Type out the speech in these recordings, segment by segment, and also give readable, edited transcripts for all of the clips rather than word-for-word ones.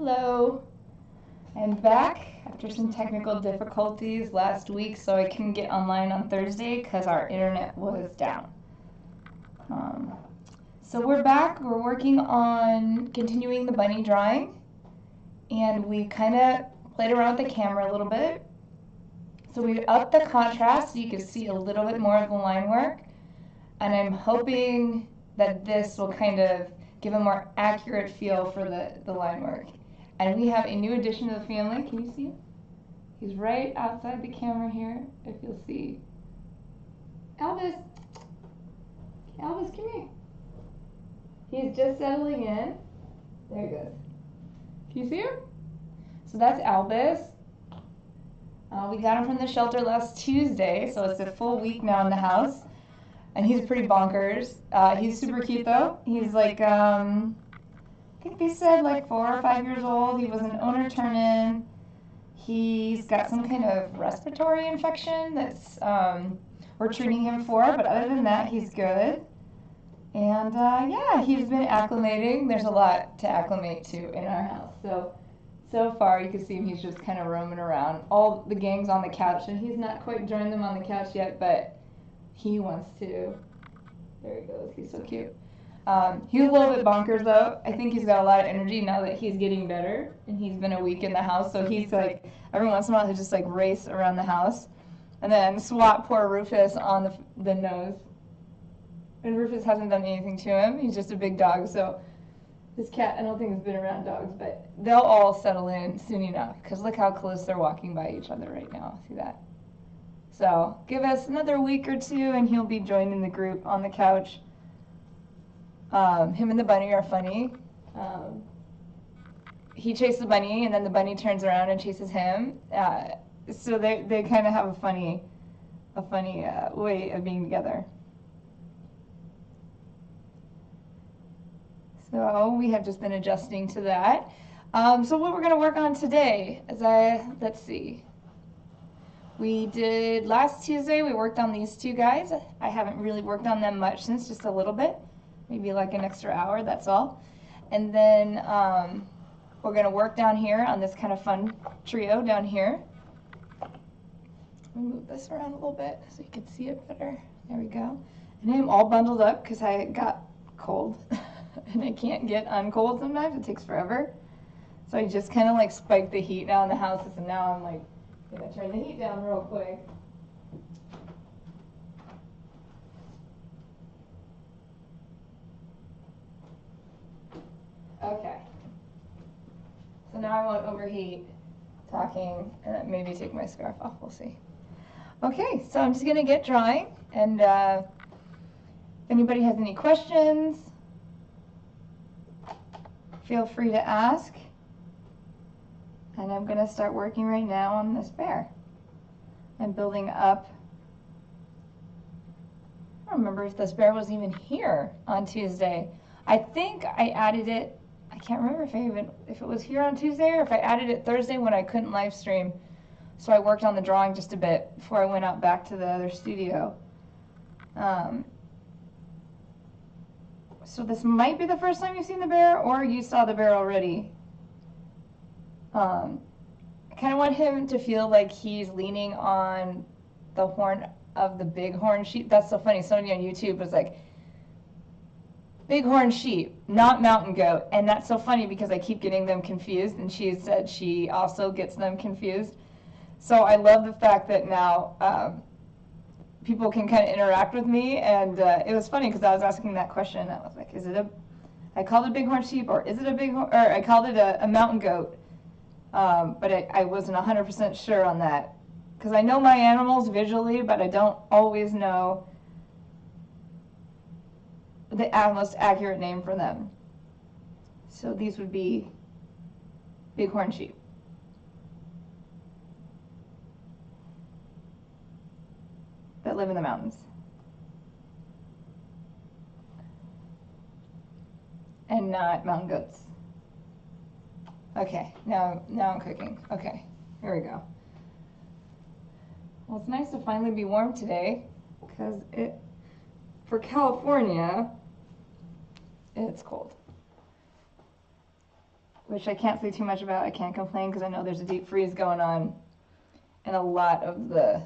Hello. I'm back after some technical difficulties last week, so I couldn't get online on Thursday because our internet was down. So we're back. We're working on continuing the bunny drawing, and we kind of played around with the camera a little bit. So we upped the contrast so you can see a little bit more of the line work, and I'm hoping that this will kind of give a more accurate feel for the line work. And we have a new addition to the family. Can you see him? He's right outside the camera here, if you'll see. Elvis! Elvis, come here. He's just settling in. There he goes. Can you see him? So that's Albus. We got him from the shelter last Tuesday, so it's a full week now in the house. And he's pretty bonkers. He's super cute though. He's like, I think they said like 4 or 5 years old. He was an owner turn-in. He's got some kind of respiratory infection that's we're treating him for, but other than that, he's good. And yeah, he's been acclimating. There's a lot to acclimate to in our house. So far, you can see him, he's just kind of roaming around. All the gang's on the couch, and he's not quite joined them on the couch yet, but he wants to. There he goes. He's so cute. He's a little bit bonkers, though. I think he's got a lot of energy now that he's getting better, and he's been a week in the house, so he's like, every once in a while, he'll just like race around the house, and then swat poor Rufus on the nose. And Rufus hasn't done anything to him. He's just a big dog, so this cat, I don't think has been around dogs, but they'll all settle in soon enough, because look how close they're walking by each other right now. See that? So give us another week or two, and he'll be joining the group on the couch. Him and the bunny are funny. He chases the bunny, and then the bunny turns around and chases him. So they kind of have a funny way of being together. So we have just been adjusting to that. So what we're going to work on today is let's see. We did last Tuesday, we worked on these two guys. I haven't really worked on them much since, just a little bit. Maybe like an extra hour, that's all. And then we're going to work down here on this kind of fun trio down here. Let me move this around a little bit so you can see it better. There we go. And I'm all bundled up because I got cold. And I can't get uncold sometimes. It takes forever. So I just kind of like spiked the heat now in the house, and now I'm like going to turn the heat down real quick. Okay. So now I won't overheat talking, and maybe take my scarf off. We'll see. Okay, so I'm just going to get drawing, and if anybody has any questions, feel free to ask. And I'm going to start working right now on this bear. I'm building up. I don't remember if this bear was even here on Tuesday. I think I added it. I can't remember if it was here on Tuesday or if I added it Thursday when I couldn't live stream. So I worked on the drawing just a bit before I went out back to the other studio. So this might be the first time you've seen the bear, or you saw the bear already. I kind of want him to feel like he's leaning on the horn of the bighorn sheep. That's so funny. Somebody on YouTube was like, bighorn sheep, not mountain goat. And that's so funny because I keep getting them confused, and she said she also gets them confused. So I love the fact that now people can kind of interact with me, and it was funny because I was asking that question. I was like, I called it a bighorn sheep, or is it a bighorn, or I called it a mountain goat. But I wasn't 100% sure on that, because I know my animals visually, but I don't always know the most accurate name for them. So these would be bighorn sheep. That live in the mountains. And not mountain goats. Okay, now I'm cooking. Okay, here we go. Well, it's nice to finally be warm today, because for California, it's cold. which I can't say too much about. I can't complain because I know there's a deep freeze going on in a lot of the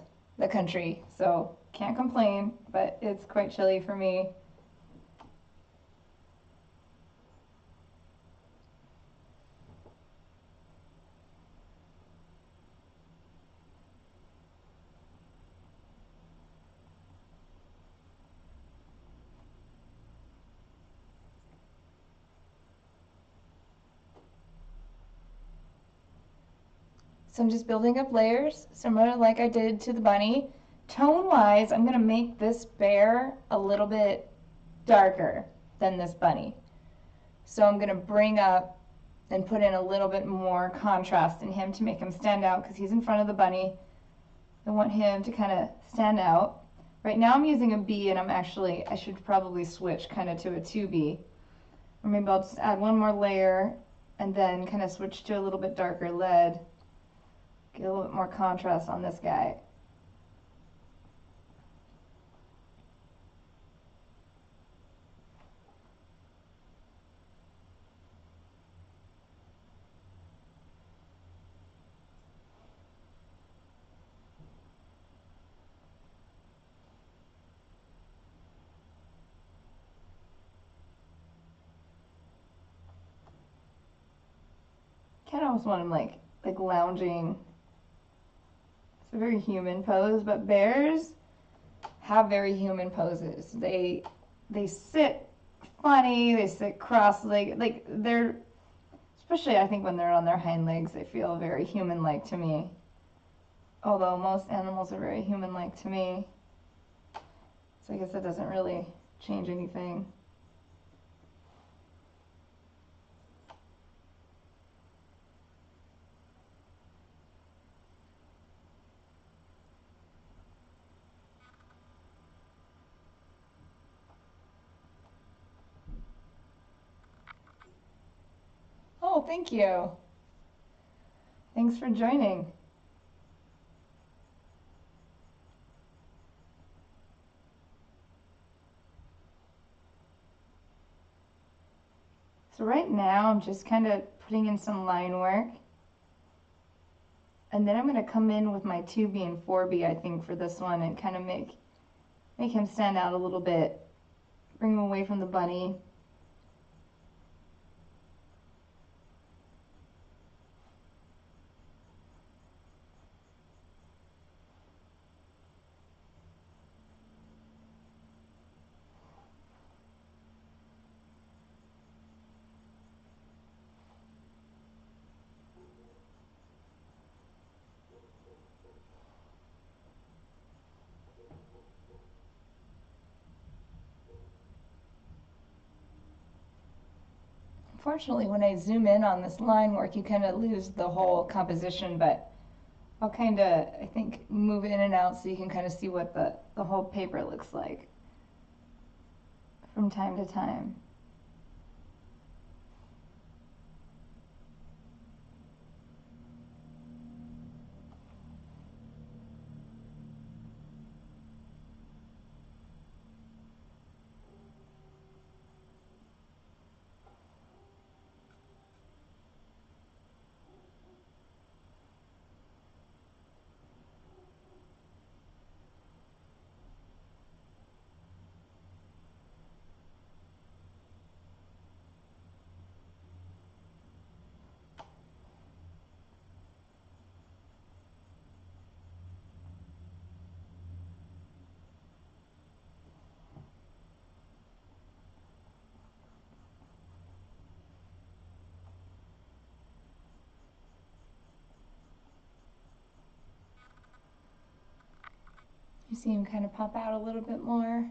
country, so can't complain, but it's quite chilly for me. So I'm just building up layers, similar like I did to the bunny. Tone-wise, I'm gonna make this bear a little bit darker than this bunny. So I'm gonna bring up and put in a little bit more contrast in him to make him stand out because he's in front of the bunny. I want him to kind of stand out. Right now I'm using a B and I should probably switch kind of to a 2B. Or maybe I'll just add one more layer and then kind of switch to a little bit darker lead. Get a little bit more contrast on this guy. Kind of almost want him like lounging. It's a very human pose, but bears have very human poses. They sit funny, they sit cross-legged, like they're, especially I think when they're on their hind legs, they feel very human-like to me. Although most animals are very human-like to me. So I guess that doesn't really change anything. Oh, thank you. Thanks for joining. So right now I'm just kind of putting in some line work. And then I'm going to come in with my 2B and 4B, I think, for this one and kind of make him stand out a little bit. Bring him away from the bunny. Unfortunately, when I zoom in on this line work, you kind of lose the whole composition, but I'll kind of, I think, move in and out so you can kind of see what the whole paper looks like from time to time. You see him kind of pop out a little bit more.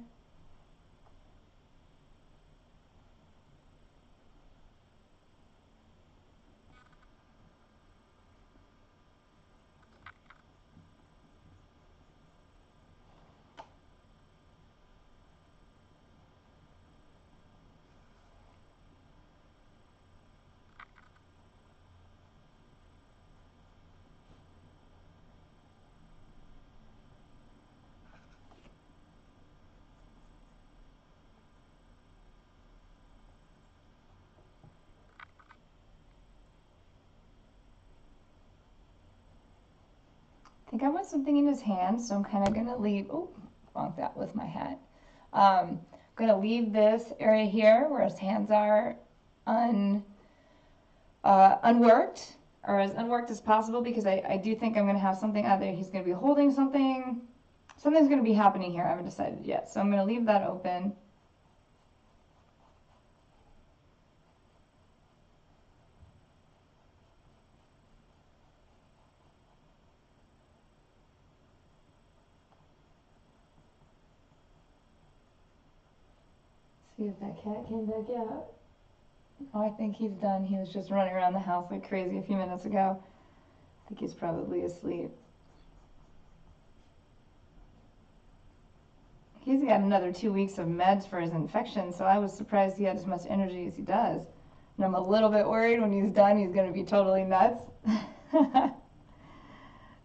think I want something in his hand, so I'm kind of gonna leave, oh, bonk that with my hat. I'm gonna leave this area here where his hands are unworked, or as unworked as possible, because I do think I'm gonna have something, either he's gonna be holding something, something's gonna be happening here, I haven't decided yet. So I'm gonna leave that open. See if that cat came back out. Oh, I think he's done. He was just running around the house like crazy a few minutes ago. I think he's probably asleep. He's got another 2 weeks of meds for his infection, so I was surprised he had as much energy as he does. And I'm a little bit worried when he's done, he's going to be totally nuts.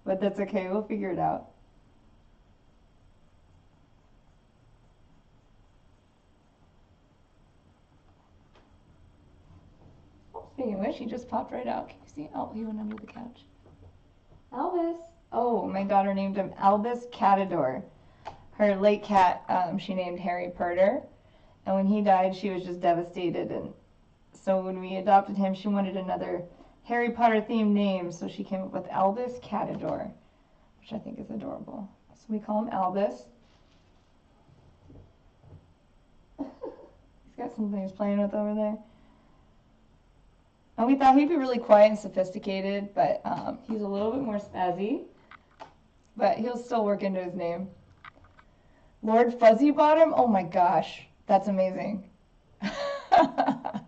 But that's okay, we'll figure it out. Speaking of which, he just popped right out. Can you see? Oh, he went under the couch. Albus. Oh, my daughter named him Albus Catador. Her late cat, she named Harry Purter. And when he died, she was just devastated. And so when we adopted him, she wanted another Harry Potter themed name. So she came up with Albus Catador, which I think is adorable. So we call him Albus. He's got something he's playing with over there. And we thought he'd be really quiet and sophisticated, but he's a little bit more spazzy. But he'll still work into his name. Lord Fuzzybottom? Oh my gosh, that's amazing. That's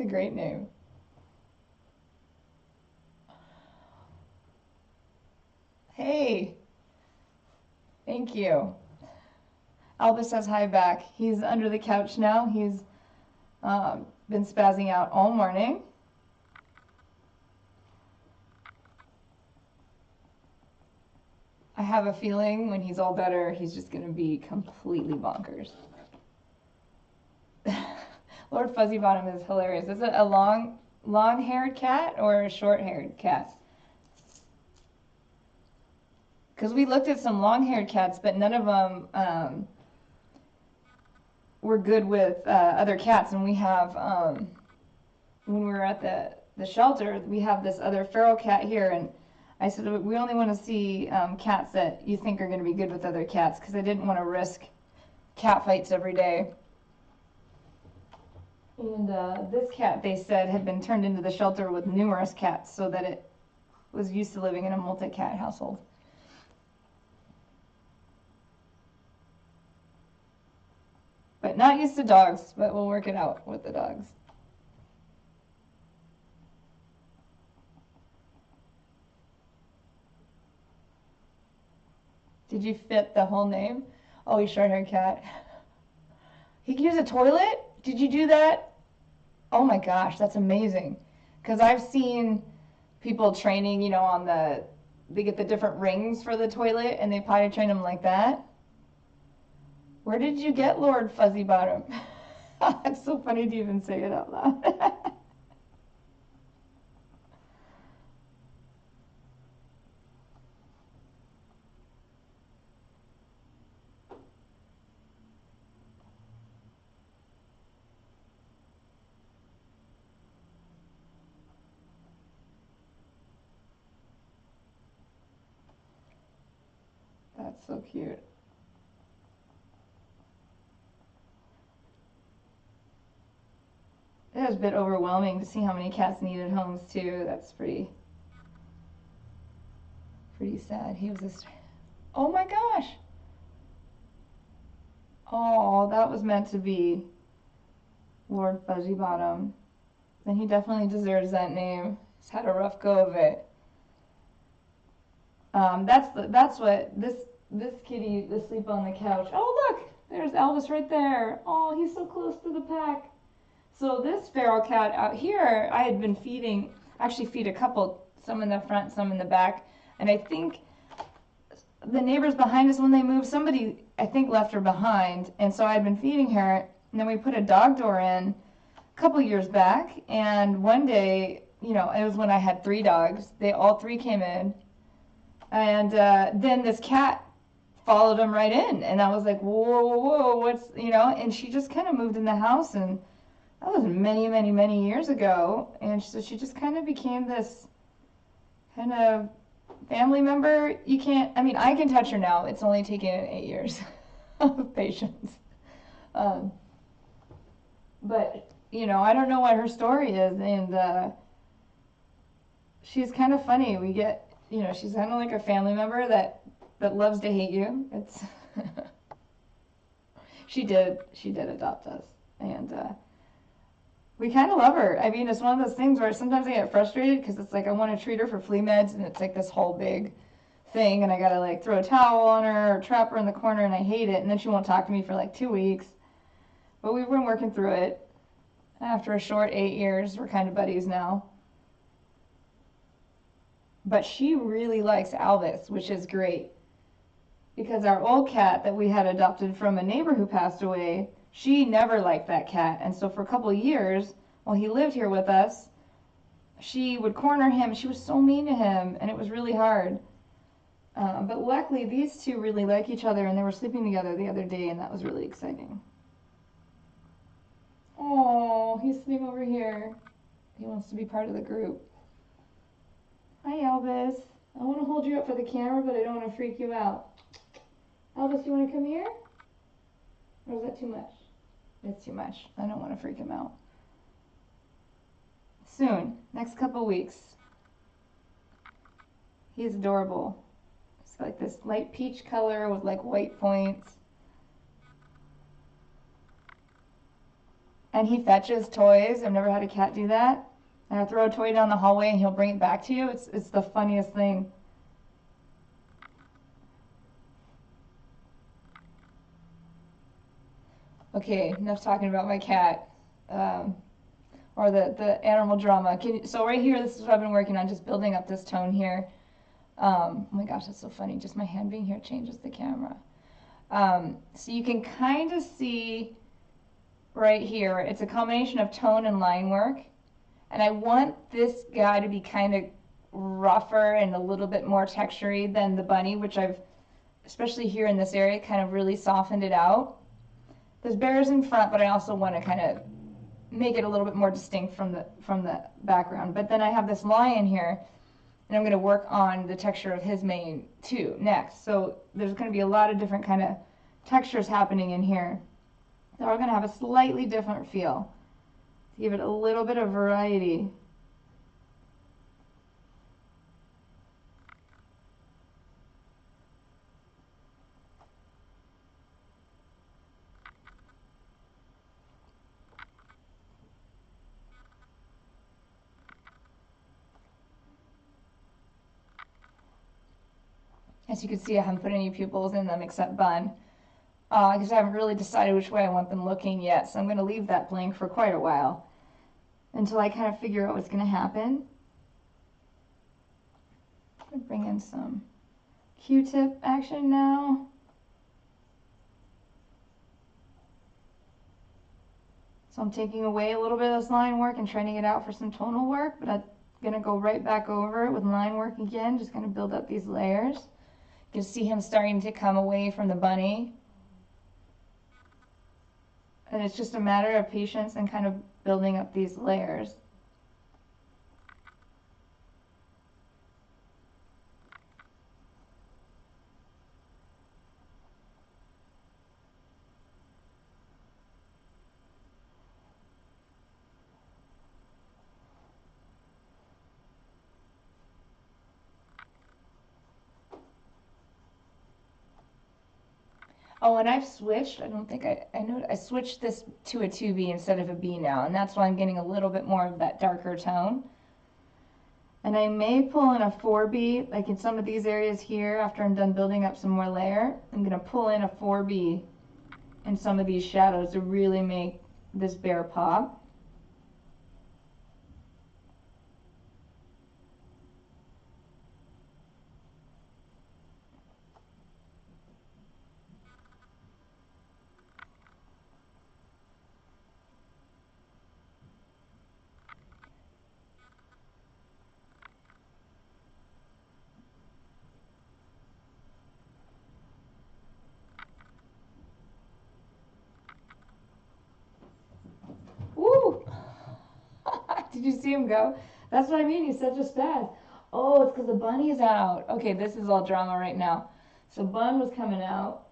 a great name. Hey, thank you. Albus says hi back. He's under the couch now. He's been spazzing out all morning. I have a feeling when he's all better, he's just going to be completely bonkers. Lord Fuzzybottom is hilarious. Is it a long-haired cat or a short-haired cat? Because we looked at some long-haired cats, but none of them were good with other cats. And we have, when we were at the shelter, we have this other feral cat here, and I said, we only want to see cats that you think are going to be good with other cats, because I didn't want to risk cat fights every day. And this cat, they said, had been turned into the shelter with numerous cats so that it was used to living in a multi-cat household. But not used to dogs, but we'll work it out with the dogs. Did you fit the whole name? Oh, he's short-haired cat. He can use a toilet? Did you do that? Oh my gosh, that's amazing. Because I've seen people training, you know, on they get the different rings for the toilet and they potty train them like that. Where did you get Lord Fuzzybottom? It's so funny to even say it out loud. That's so cute. It was a bit overwhelming to see how many cats needed homes too. That's pretty sad. He was just, oh my gosh. Oh, that was meant to be Lord Fuzzybottom. And he definitely deserves that name. He's had a rough go of it. That's what this kitty asleep on the couch. Oh look, there's Elvis right there. Oh, he's so close to the pack. So this feral cat out here, I had been feeding, actually feed a couple, some in the front, some in the back, and I think the neighbors behind us, when they moved, somebody, I think, left her behind, and so I'd been feeding her, and then we put a dog door in a couple years back, and one day, you know, it was when I had 3 dogs, they all 3 came in, And then this cat followed him right in, and I was like, whoa, whoa, whoa, what's, you know? And she just kind of moved in the house, and that was many, many, many years ago. And so she just kind of became this kind of family member. You can't, I mean, I can touch her now. It's only taken 8 years of patience. Um, but, you know, I don't know what her story is. And she's kind of funny. We get, you know, she's kind of like a family member that loves to hate you. It's she did adopt us, and we kind of love her. I mean, it's one of those things where sometimes I get frustrated because it's like I want to treat her for flea meds, and it's like this whole big thing, and I gotta like throw a towel on her or trap her in the corner, and I hate it. And then she won't talk to me for like 2 weeks. But we've been working through it. After a short 8 years, we're kind of buddies now. But she really likes Albus, which is great. Because our old cat that we had adopted from a neighbor who passed away, she never liked that cat. And so for a couple of years, while he lived here with us, she would corner him. She was so mean to him, and it was really hard. But luckily, these two really like each other, and they were sleeping together the other day, and that was really exciting. Oh, he's sitting over here. He wants to be part of the group. Hi, Elvis. I want to hold you up for the camera, but I don't want to freak you out. Elvis, you want to come here? Or is that too much? It's too much. I don't want to freak him out. Soon, next couple weeks. He's adorable. It's like this light peach color with like white points. And he fetches toys. I've never had a cat do that. And I throw a toy down the hallway and he'll bring it back to you. It's the funniest thing. Okay, enough talking about my cat. Or the animal drama. So right here, this is what I've been working on, just building up this tone here. Oh my gosh, that's so funny. Just my hand being here changes the camera. So you can kind of see right here, it's a combination of tone and line work. And I want this guy to be kind of rougher and a little bit more textury than the bunny, which I've, especially here in this area, kind of really softened it out. There's bears in front, but I also want to kind of make it a little bit more distinct from the background. But then I have this lion here, and I'm going to work on the texture of his mane too next. So there's going to be a lot of different kind of textures happening in here. They're all going to have a slightly different feel. Give it a little bit of variety. As you can see, I haven't put any pupils in them except Bun, because I haven't really decided which way I want them looking yet. So I'm going to leave that blank for quite a while until I kind of figure out what's going to happen. I'm going to bring in some Q-tip action now. So I'm taking away a little bit of this line work and training it out for some tonal work, but I'm going to go right back over it with line work again, just going to build up these layers. You can see him starting to come away from the bunny. And it's just a matter of patience and kind of building up these layers. Oh, and I've switched. I don't think I know. I switched this to a 2B instead of a B now, and that's why I'm getting a little bit more of that darker tone. And I may pull in a 4B, like in some of these areas here, after I'm done building up some more layer. I'm going to pull in a 4B in some of these shadows to really make this bear pop. you see him go? That's what I mean. He's such a spaz. Oh, it's because the bunny's out. Okay, this is all drama right now. So Bun was coming out.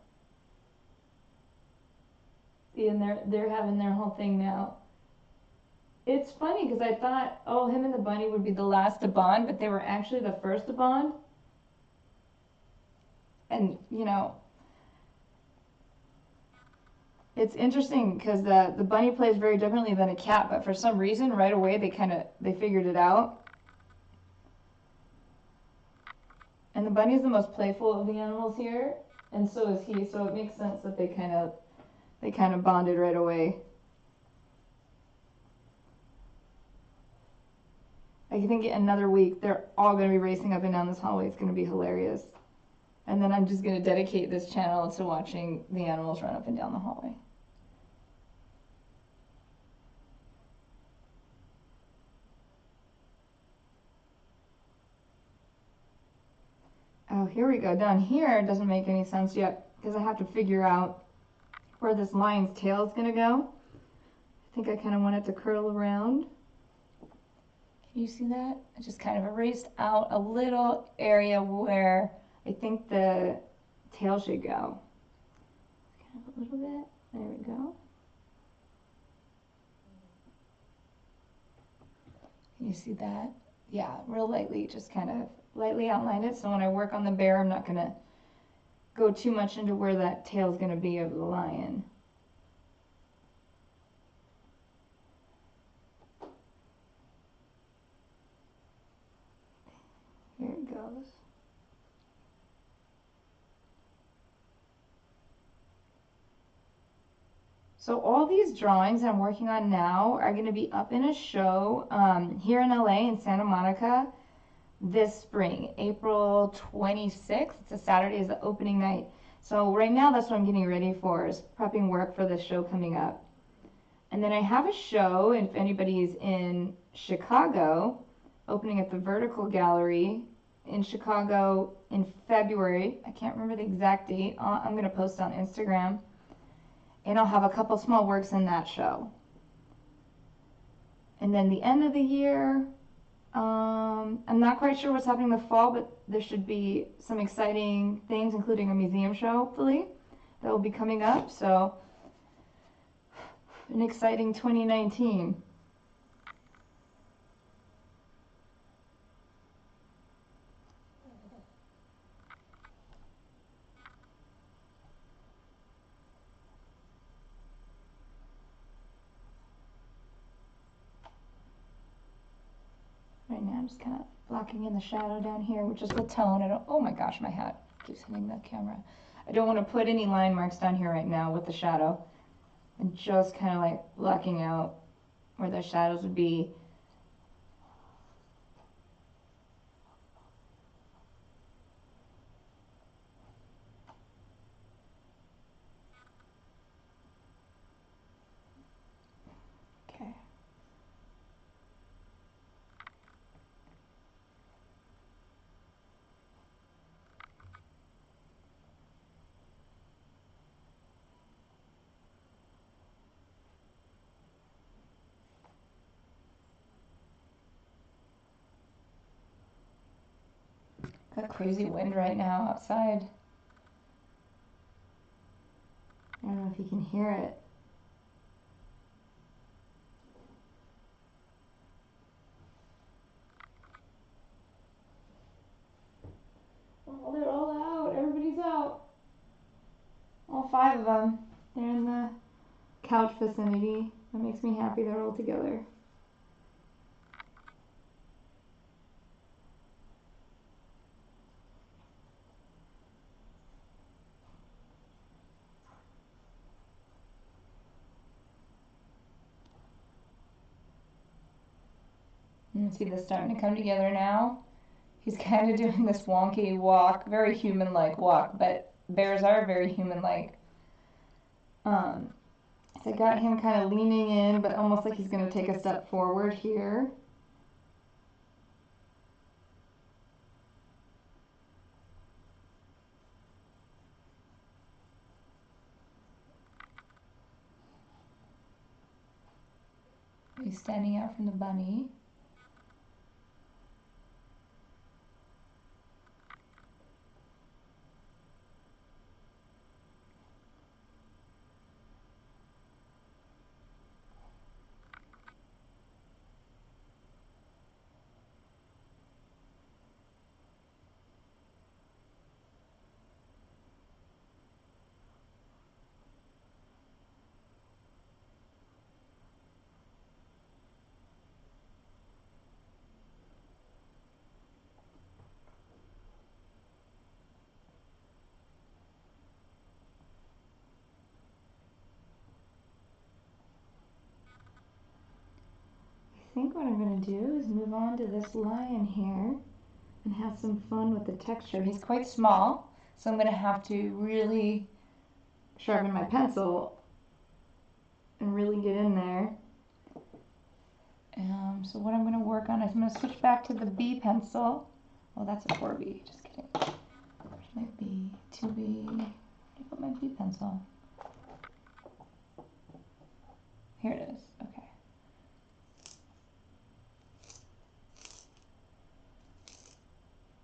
See, and they're having their whole thing now. It's funny because I thought, oh, him and the bunny would be the last to bond, but they were actually the first to bond. And you know, it's interesting because the bunny plays very differently than a cat, but for some reason, right away they figured it out. And the bunny is the most playful of the animals here, and so is he. So it makes sense that they kind of bonded right away. I think another week they're all going to be racing up and down this hallway. It's going to be hilarious. And then I'm just going to dedicate this channel to watching the animals run up and down the hallway. Oh, here we go. Down here it doesn't make any sense yet because I have to figure out where this lion's tail is going to go. I think I kind of want it to curl around. Can you see that? I just kind of erased out a little area where I think the tail should go. Kind of a little bit. There we go. Can you see that? Yeah, real lightly, just kind of lightly outline it. So when I work on the bear, I'm not going to go too much into where that tail is going to be of the lion. Here it goes. So all these drawings I'm working on now are going to be up in a show here in LA in Santa Monica this spring, April 26th. It's a Saturday, is the opening night. So right now that's what I'm getting ready for, is prepping work for this show coming up. And then I have a show, if anybody's in Chicago, opening at the Vertical Gallery in Chicago in February. I can't remember the exact date. I'm going to post on Instagram. And I'll have a couple small works in that show. And then the end of the year, I'm not quite sure what's happening in the fall, but there should be some exciting things, including a museum show, hopefully, that will be coming up. So, an exciting 2019. Right now I'm just kind of blocking in the shadow down here, which is the tone. Oh my gosh, my hat keeps hitting the camera. I don't want to put any line marks down here right now with the shadow. And just kind of like blocking out where the shadows would be. Okay. Got crazy wind right now outside. I don't know if you can hear it. Oh, they're all out. Everybody's out. All 5 of them. They're in the couch vicinity. That makes me happy they're all together. You see this starting to come together now. He's kind of doing this wonky walk, very human-like walk, but bears are very human-like. So I got him kind of leaning in, but almost like he's going to take a step forward here. He's standing out from the bunny. think what I'm going to do is move on to this lion here and have some fun with the texture. He's quite small, so I'm going to have to really sharpen my pencil and really get in there. So what I'm going to work on is I'm going to switch back to the B pencil. Oh, that's a 4B, just kidding. Where's my B? 2B. Where did I put my B pencil? Here it is, okay.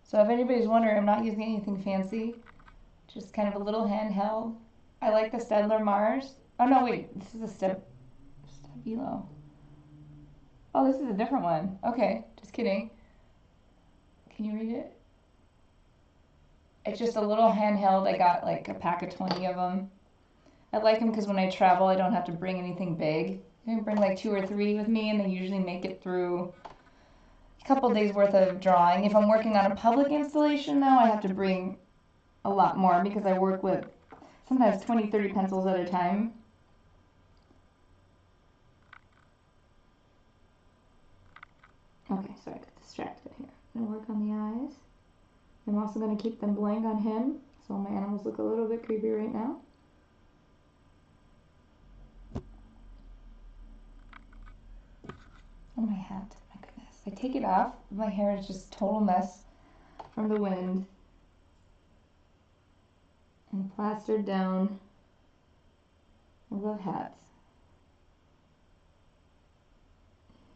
So if anybody's wondering, I'm not using anything fancy, just kind of a little handheld. I like the Staedtler Mars. Oh no, wait, this is a Stabilo. Oh, this is a different one. Okay, just kidding. Can you read it? It's just a little handheld. I got like a pack of 20 of them. I like them because when I travel, I don't have to bring anything big. I can bring like 2 or 3 with me, and they usually make it through a couple days worth of drawing. If I'm working on a public installation, though, I have to bring a lot more because I work with sometimes 20, 30 pencils at a time. Okay, sorry, I got distracted here. I'm going to work on the eyes. I'm also going to keep them blank on him, so my animals look a little bit creepy right now. Oh, my hat. My goodness. I take it off. My hair is just total mess from the wind. And plastered down. I love hats.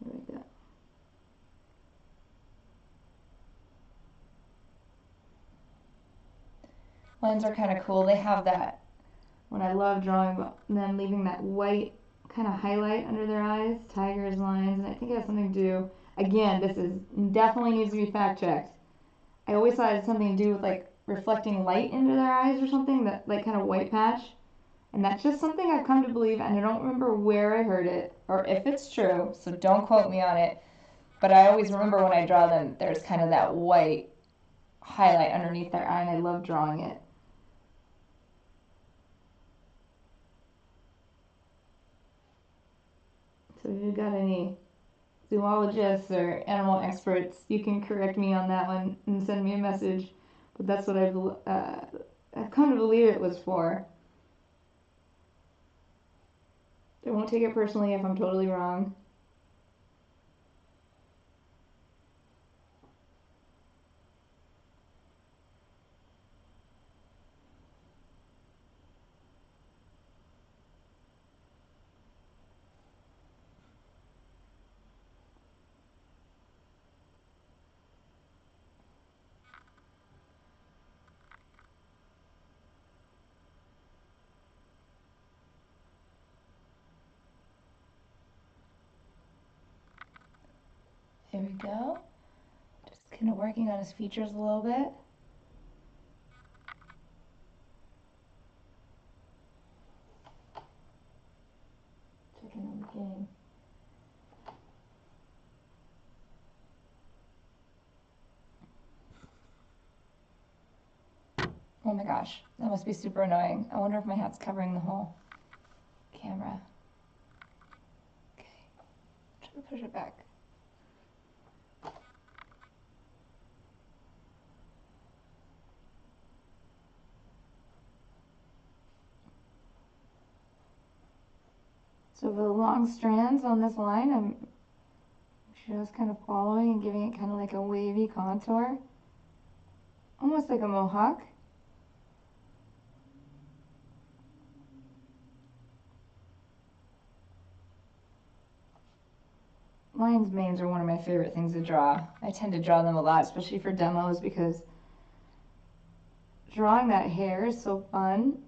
Here we go. Lions are kind of cool. They have that, what I love drawing them, leaving that white kind of highlight under their eyes, tigers, lions, and I think it has something to do, again, this is definitely needs to be fact checked. I always thought it had something to do with like reflecting light into their eyes or something, that like kind of white patch. And that's just something I've come to believe, and I don't remember where I heard it or if it's true, so don't quote me on it. But I always remember when I draw them, there's kind of that white highlight underneath their eye, and I love drawing it. So if you've got any zoologists or animal experts, you can correct me on that one and send me a message. But that's what I've come to believe it was for. I won't take it personally if I'm totally wrong. There we go. Just kind of working on his features a little bit. Checking on the game. Oh my gosh, that must be super annoying. I wonder if my hat's covering the whole camera. Okay, try to push it back. So the long strands on this line, I'm just kind of following and giving it kind of like a wavy contour. Almost like a mohawk. Lion's manes are one of my favorite things to draw. I tend to draw them a lot, especially for demos, because drawing that hair is so fun.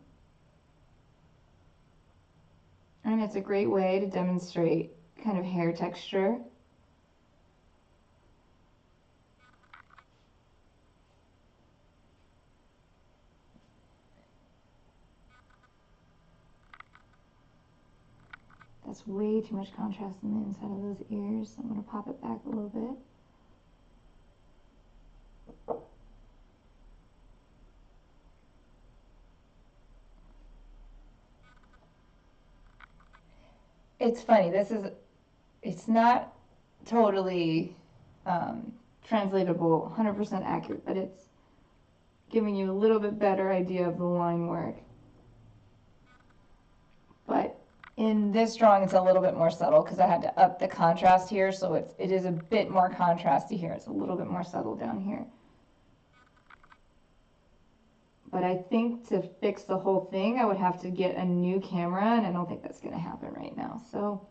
And it's a great way to demonstrate kind of hair texture. That's way too much contrast on the inside of those ears. I'm going to pop it back a little bit. It's funny, it's not totally translatable, 100% accurate, but it's giving you a little bit better idea of the line work. But in this drawing, it's a little bit more subtle because I had to up the contrast here, so it is a bit more contrasty here. It's a little bit more subtle down here. But I think to fix the whole thing, I would have to get a new camera, and I don't think that's going to happen right now. So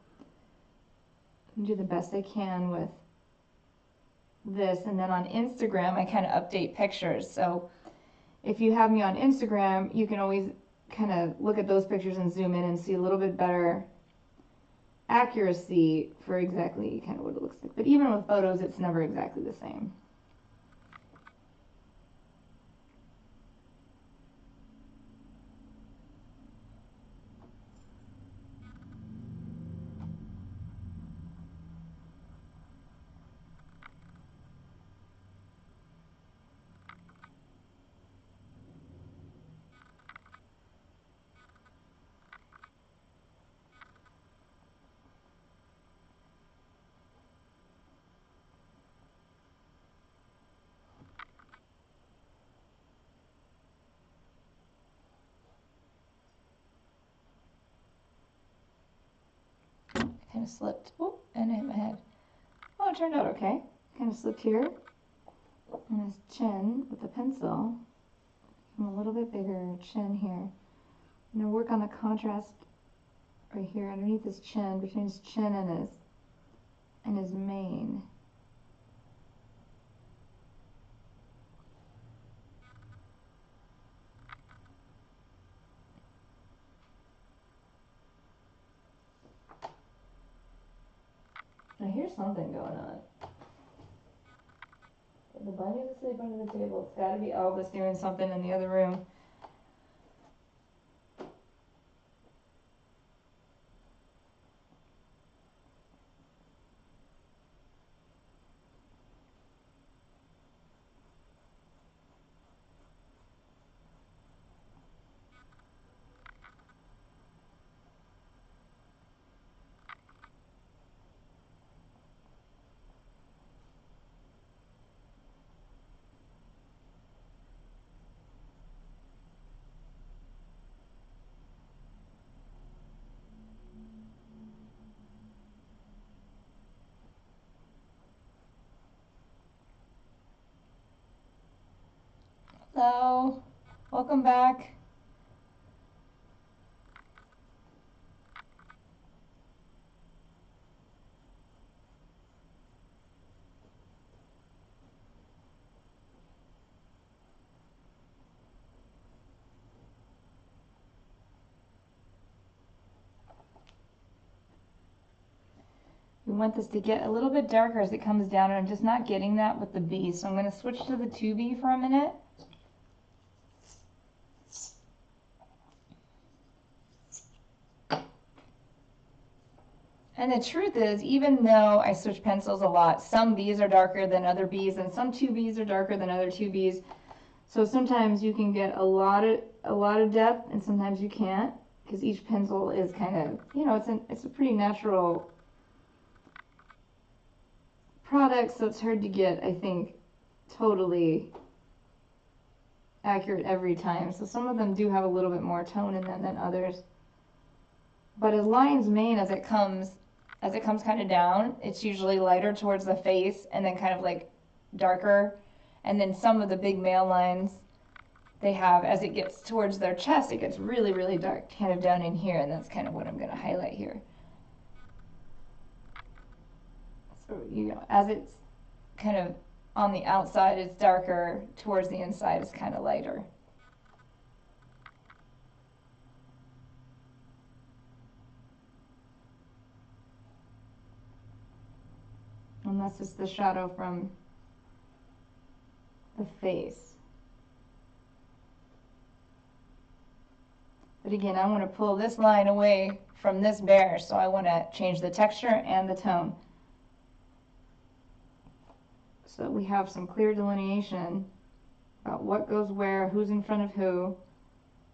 I'm do the best I can with this. And then on Instagram, I kind of update pictures. So if you have me on Instagram, you can always kind of look at those pictures and zoom in and see a little bit better accuracy for exactly kind of what it looks like. But even with photos, it's never exactly the same. Kind of slipped. Oh, and I hit my head. Oh, it turned out okay. Kind of slipped here on his chin with the pencil. A little bit bigger chin here. I'm going to work on the contrast right here underneath his chin, between his chin and his mane. Now here's something going on. The bunny's asleep under the table. It's got to be Elvis doing something in the other room. Hello, welcome back. We want this to get a little bit darker as it comes down, and I'm just not getting that with the B, so I'm going to switch to the 2B for a minute. And the truth is, even though I switch pencils a lot, some Bs are darker than other Bs, and some 2Bs are darker than other 2Bs. So sometimes you can get a lot of depth, and sometimes you can't, because each pencil is kind of, you know, it's a pretty natural product, so it's hard to get, I think, totally accurate every time. So some of them do have a little bit more tone in them than others. But as lion's mane, as it comes kind of down, it's usually lighter towards the face and then kind of like darker. And then some of the big male lines they have, as it gets towards their chest, it gets really, really dark kind of down in here, and that's kind of what I'm going to highlight here. So, you know, as it's kind of on the outside, it's darker, towards the inside, it's kind of lighter. And that's just the shadow from the face. But again, I want to pull this line away from this bear, so I want to change the texture and the tone. So we have some clear delineation about what goes where, who's in front of who.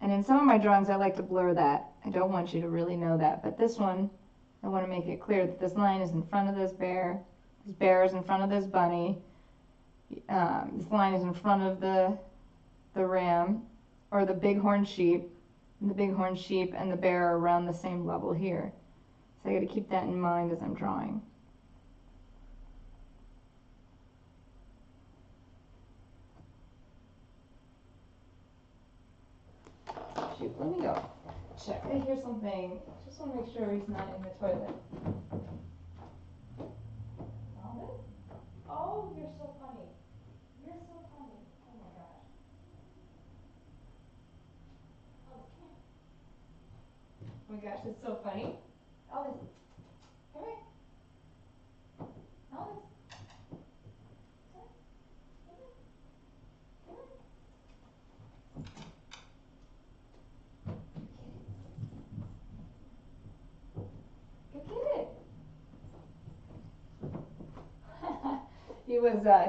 And in some of my drawings, I like to blur that. I don't want you to really know that. But this one, I want to make it clear that this line is in front of this bear, This bear is in front of this bunny. This lion is in front of the ram, or the bighorn sheep. And the bighorn sheep and the bear are around the same level here. So I got to keep that in mind as I'm drawing. Shoot, let me go check. I hear something. Just want to make sure he's not in the toilet. Oh, you're so funny. You're so funny. Oh my gosh. Oh my gosh, it's so funny. Elvis, come here. Elvis.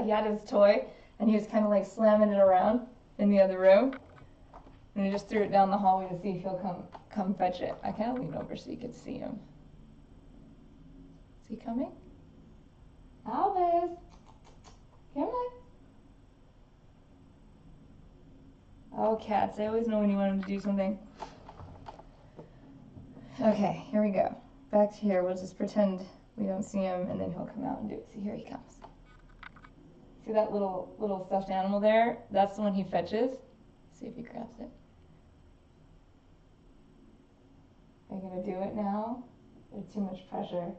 He had his toy, and he was kind of like slamming it around in the other room, and he just threw it down the hallway to see if he'll come fetch it. I kind of leaned over so you could see him. Is he coming? Albus, come on. Oh, cats! I always know when you want them to do something. Okay, here we go. Back to here. We'll just pretend we don't see him, and then he'll come out and do it. See, here he comes. See that little stuffed animal there? That's the one he fetches. See if he grabs it. Are you gonna do it now? There's too much pressure.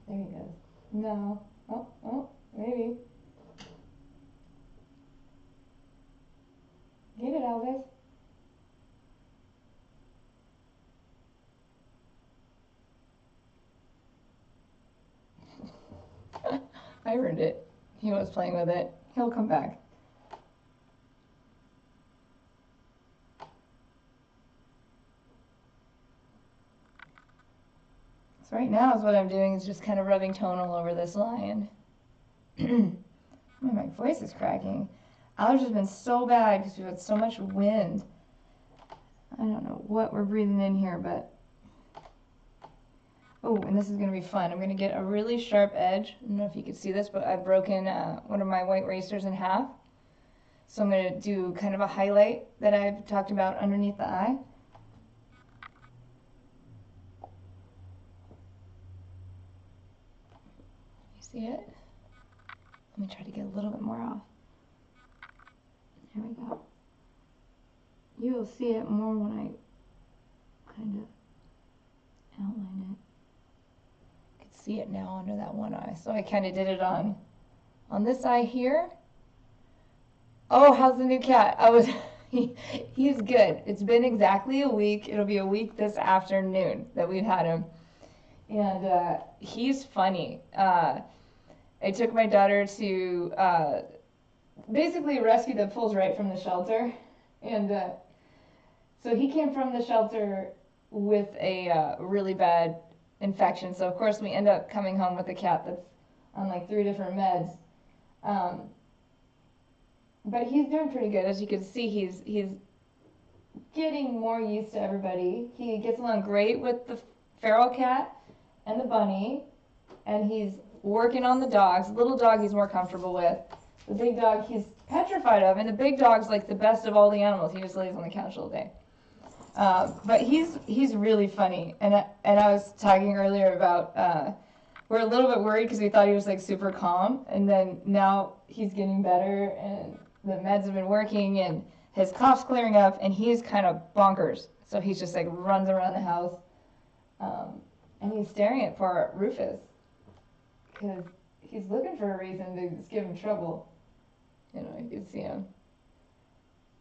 There he goes. No. Oh, maybe. Get it, Elvis. I earned it. He was playing with it. He'll come back. So right now is what I'm doing is just kind of rubbing tone all over this lion. My voice is cracking. Allergies have been so bad because we've had so much wind. I don't know what we're breathing in here, but... Oh, and this is going to be fun. I'm going to get a really sharp edge. I don't know if you can see this, but I've broken one of my white erasers in half. So I'm going to do kind of a highlight that I've talked about underneath the eye. You see it? Let me try to get a little bit more off. There we go. You will see it more when I kind of outline it. See it now under that one eye. So I kind of did it on this eye here. Oh, how's the new cat? He's good. It's been exactly a week. It'll be a week this afternoon that we've had him. And he's funny. I took my daughter to basically rescue the pulls right from the shelter. And so he came from the shelter with a really bad infection. So of course we end up coming home with a cat that's on like 3 different meds. But he's doing pretty good. As you can see, he's getting more used to everybody. He gets along great with the feral cat and the bunny, and he's working on the dogs. The little dog he's more comfortable with. The big dog he's petrified of, and the big dog's like the best of all the animals. He just lays on the couch all day. But he's really funny, and I was talking earlier about we're a little bit worried because we thought he was like super calm, and then now he's getting better, and the meds have been working, and his cough's clearing up, and he's kind of bonkers. So he's just like runs around the house, and he's staring at poor Rufus because he's looking for a reason to just give him trouble. You know, you can see him.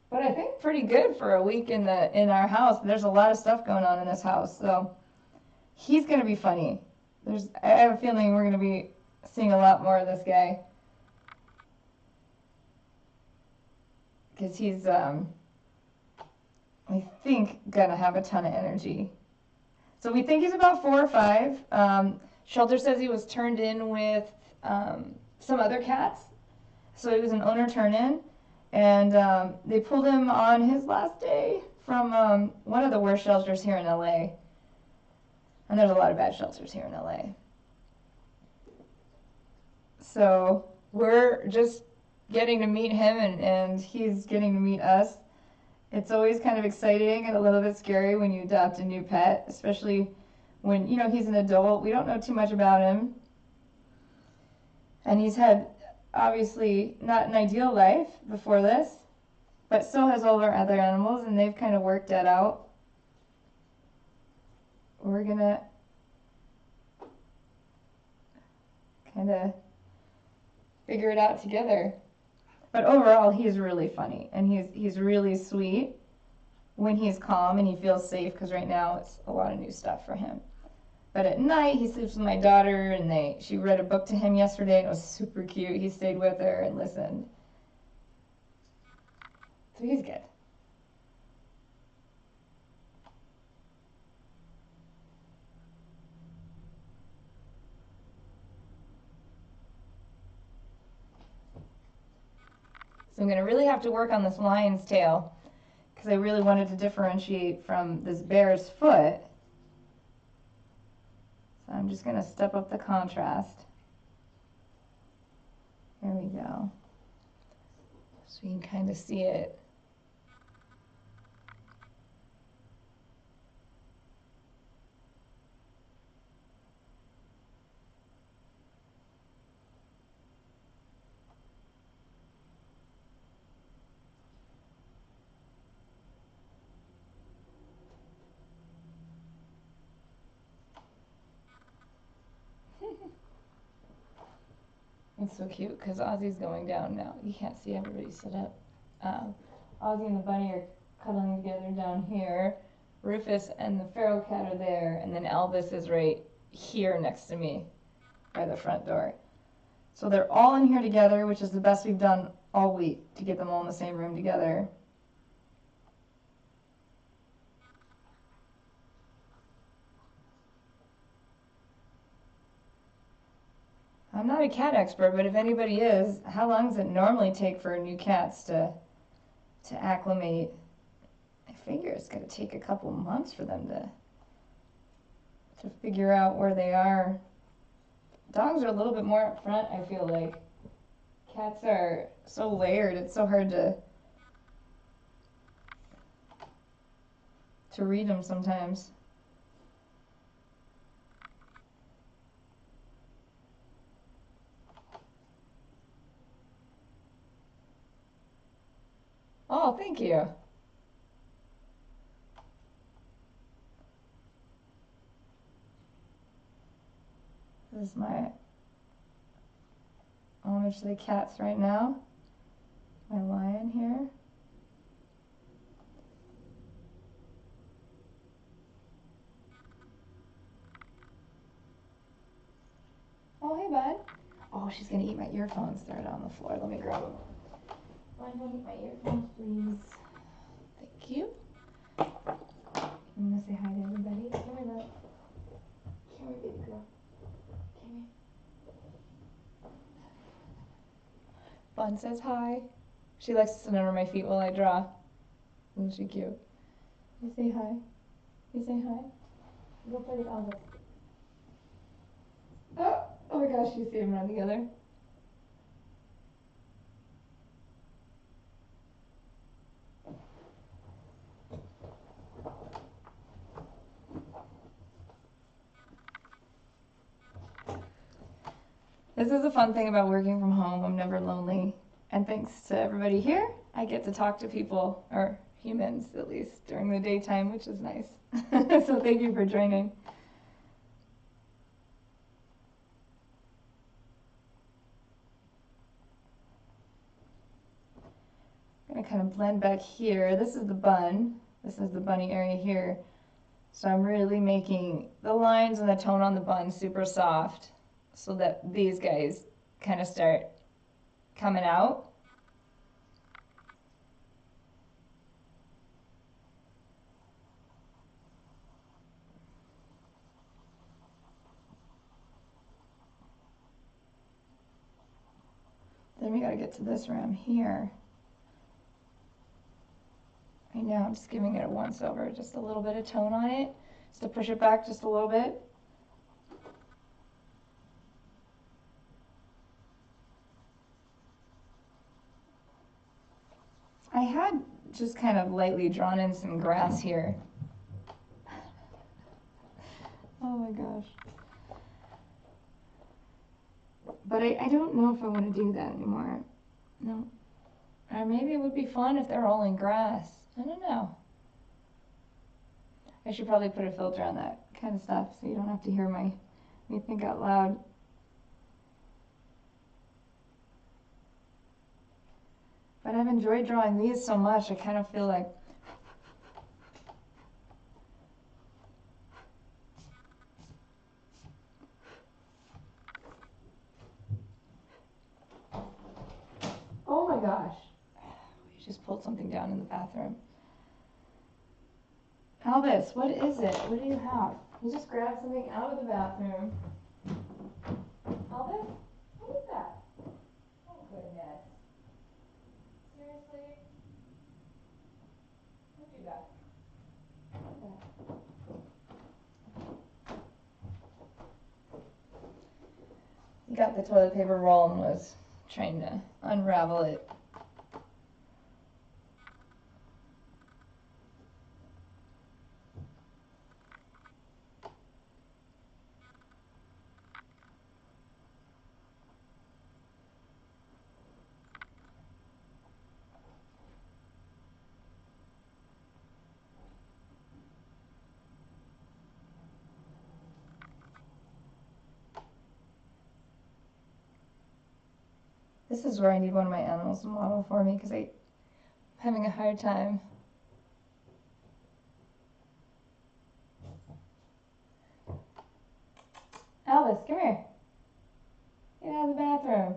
But I think pretty good for a week in our house. There's a lot of stuff going on in this house, so he's gonna be funny. I have a feeling we're gonna be seeing a lot more of this guy because he's I think gonna have a ton of energy. So we think he's about 4 or 5. Shelter says he was turned in with some other cats, so he was an owner turn-in. And they pulled him on his last day from one of the worst shelters here in LA. And there's a lot of bad shelters here in LA. So we're just getting to meet him, and he's getting to meet us. It's always kind of exciting and a little bit scary when you adopt a new pet, especially when, you know, he's an adult. We don't know too much about him. And he's had, obviously, not an ideal life before this, but so has all our other animals, and they've kind of worked that out. We're going to kind of figure it out together. But overall, he's really funny, and he's really sweet when he's calm and he feels safe, because right now it's a lot of new stuff for him. But at night, he sleeps with my daughter, and she read a book to him yesterday, and it was super cute. He stayed with her and listened. So he's good. So I'm going to really have to work on this lion's tail, because I really wanted to differentiate from this bear's foot. So I'm just going to step up the contrast. There we go. So you can kind of see it. It's so cute because Ozzy's going down now. You can't see everybody sit up. Ozzy and the bunny are cuddling together down here. Rufus and the feral cat are there, and then Elvis is right here next to me by the front door. So they're all in here together, which is the best we've done all week to get them all in the same room together. I'm not a cat expert, but if anybody is, how long does it normally take for new cats to acclimate? I figure it's going to take a couple months for them to figure out where they are. Dogs are a little bit more up front, I feel like. Cats are so layered, it's so hard to read them sometimes. Oh, thank you. This is my homage to the cats right now. My lion here. Oh, hey, bud. Oh, she's going to eat my earphones. They're on the floor. Let me grab them. Don't eat my earphones, please. Thank you. I'm going to say hi to everybody. Come here, love. Come here, baby girl. Come here. Bun says hi. She likes to sit under my feet while I draw. Isn't she cute? You say hi. You say hi. Go play with Elvis. Oh my gosh, you see them run together. This is the fun thing about working from home. I'm never lonely. And thanks to everybody here, I get to talk to people, or humans at least, during the daytime, which is nice. So thank you for joining. I'm gonna kind of blend back here. This is the bun. This is the bunny area here. So I'm really making the lines and the tone on the bun super soft so that these guys kind of start coming out. Then we gotta get to this ram here. I right now. I'm just giving it a once over, just a little bit of tone on it, just to push it back just a little bit. I had just kind of lightly drawn in some grass here. Oh my gosh. But I don't know if I want to do that anymore. No. Or maybe it would be fun if they're all in grass. I don't know. I should probably put a filter on that kind of stuff so you don't have to hear me think out loud. But I've enjoyed drawing these so much, I kind of feel like oh my gosh. We just pulled something down in the bathroom. Albus, what is it? What do you have? You just grabbed something out of the bathroom. Albus? What is that? Oh goodness. Seriously? Don't do that. What is that? He got the toilet paper roll and was trying to unravel it. This is where I need one of my animals to model for me because I'm having a hard time. Albus, come here. Get out of the bathroom.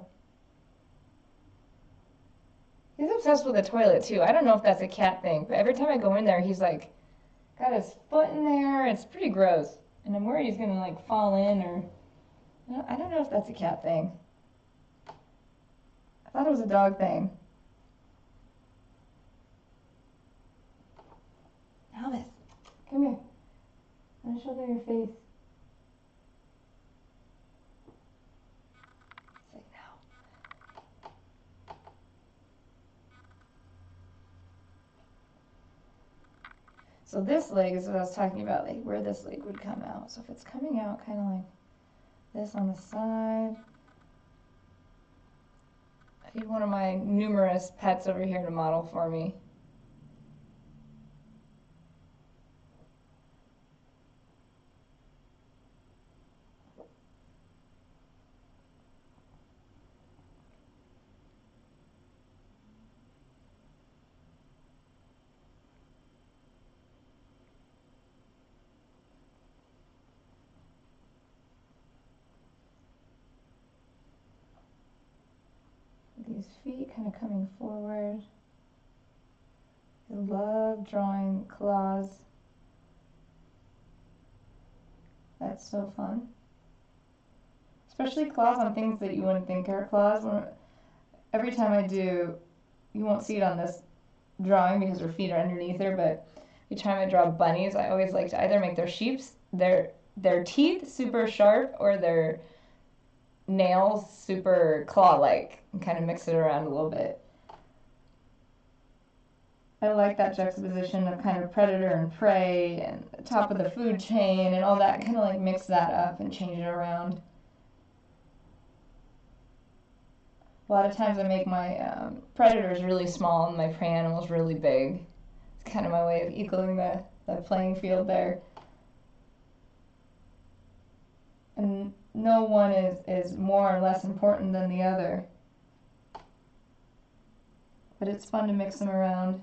He's obsessed with the toilet too. I don't know if that's a cat thing, but every time I go in there, he's like got his foot in there. It's pretty gross. And I'm worried he's gonna like fall in or I don't know if that's a cat thing. I thought it was a dog thing. Albus, come here. I want to show them your face. Say no. So this leg is what I was talking about, like where this leg would come out. So if it's coming out kind of like this on the side, I need one of my numerous pets over here to model for me. These feet kind of coming forward. I love drawing claws. That's so fun. Especially claws on things that you wouldn't think are claws. Every time I do, you won't see it on this drawing because her feet are underneath her, but every time I draw bunnies, I always like to either make their teeth super sharp or their nails super claw-like and kind of mix it around a little bit. I like that juxtaposition of kind of predator and prey and the top of the food chain and all that, kind of like mix that up and change it around. A lot of times I make my predators really small and my prey animals really big. It's kind of my way of equaling the playing field there. And no one is more or less important than the other. But it's fun to mix them around.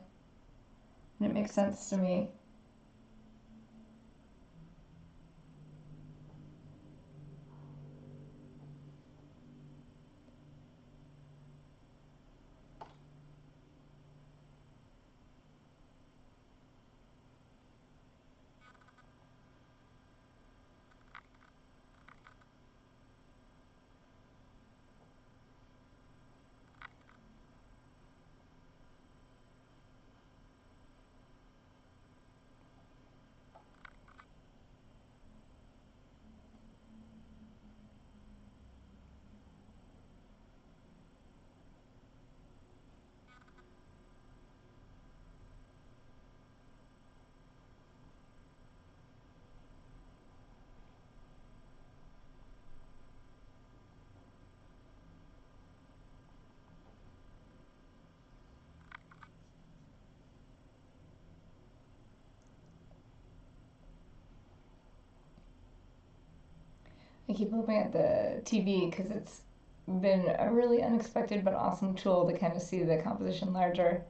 And it makes sense to me. keep looking at the TV because it's been a really unexpected but awesome tool to kind of see the composition larger.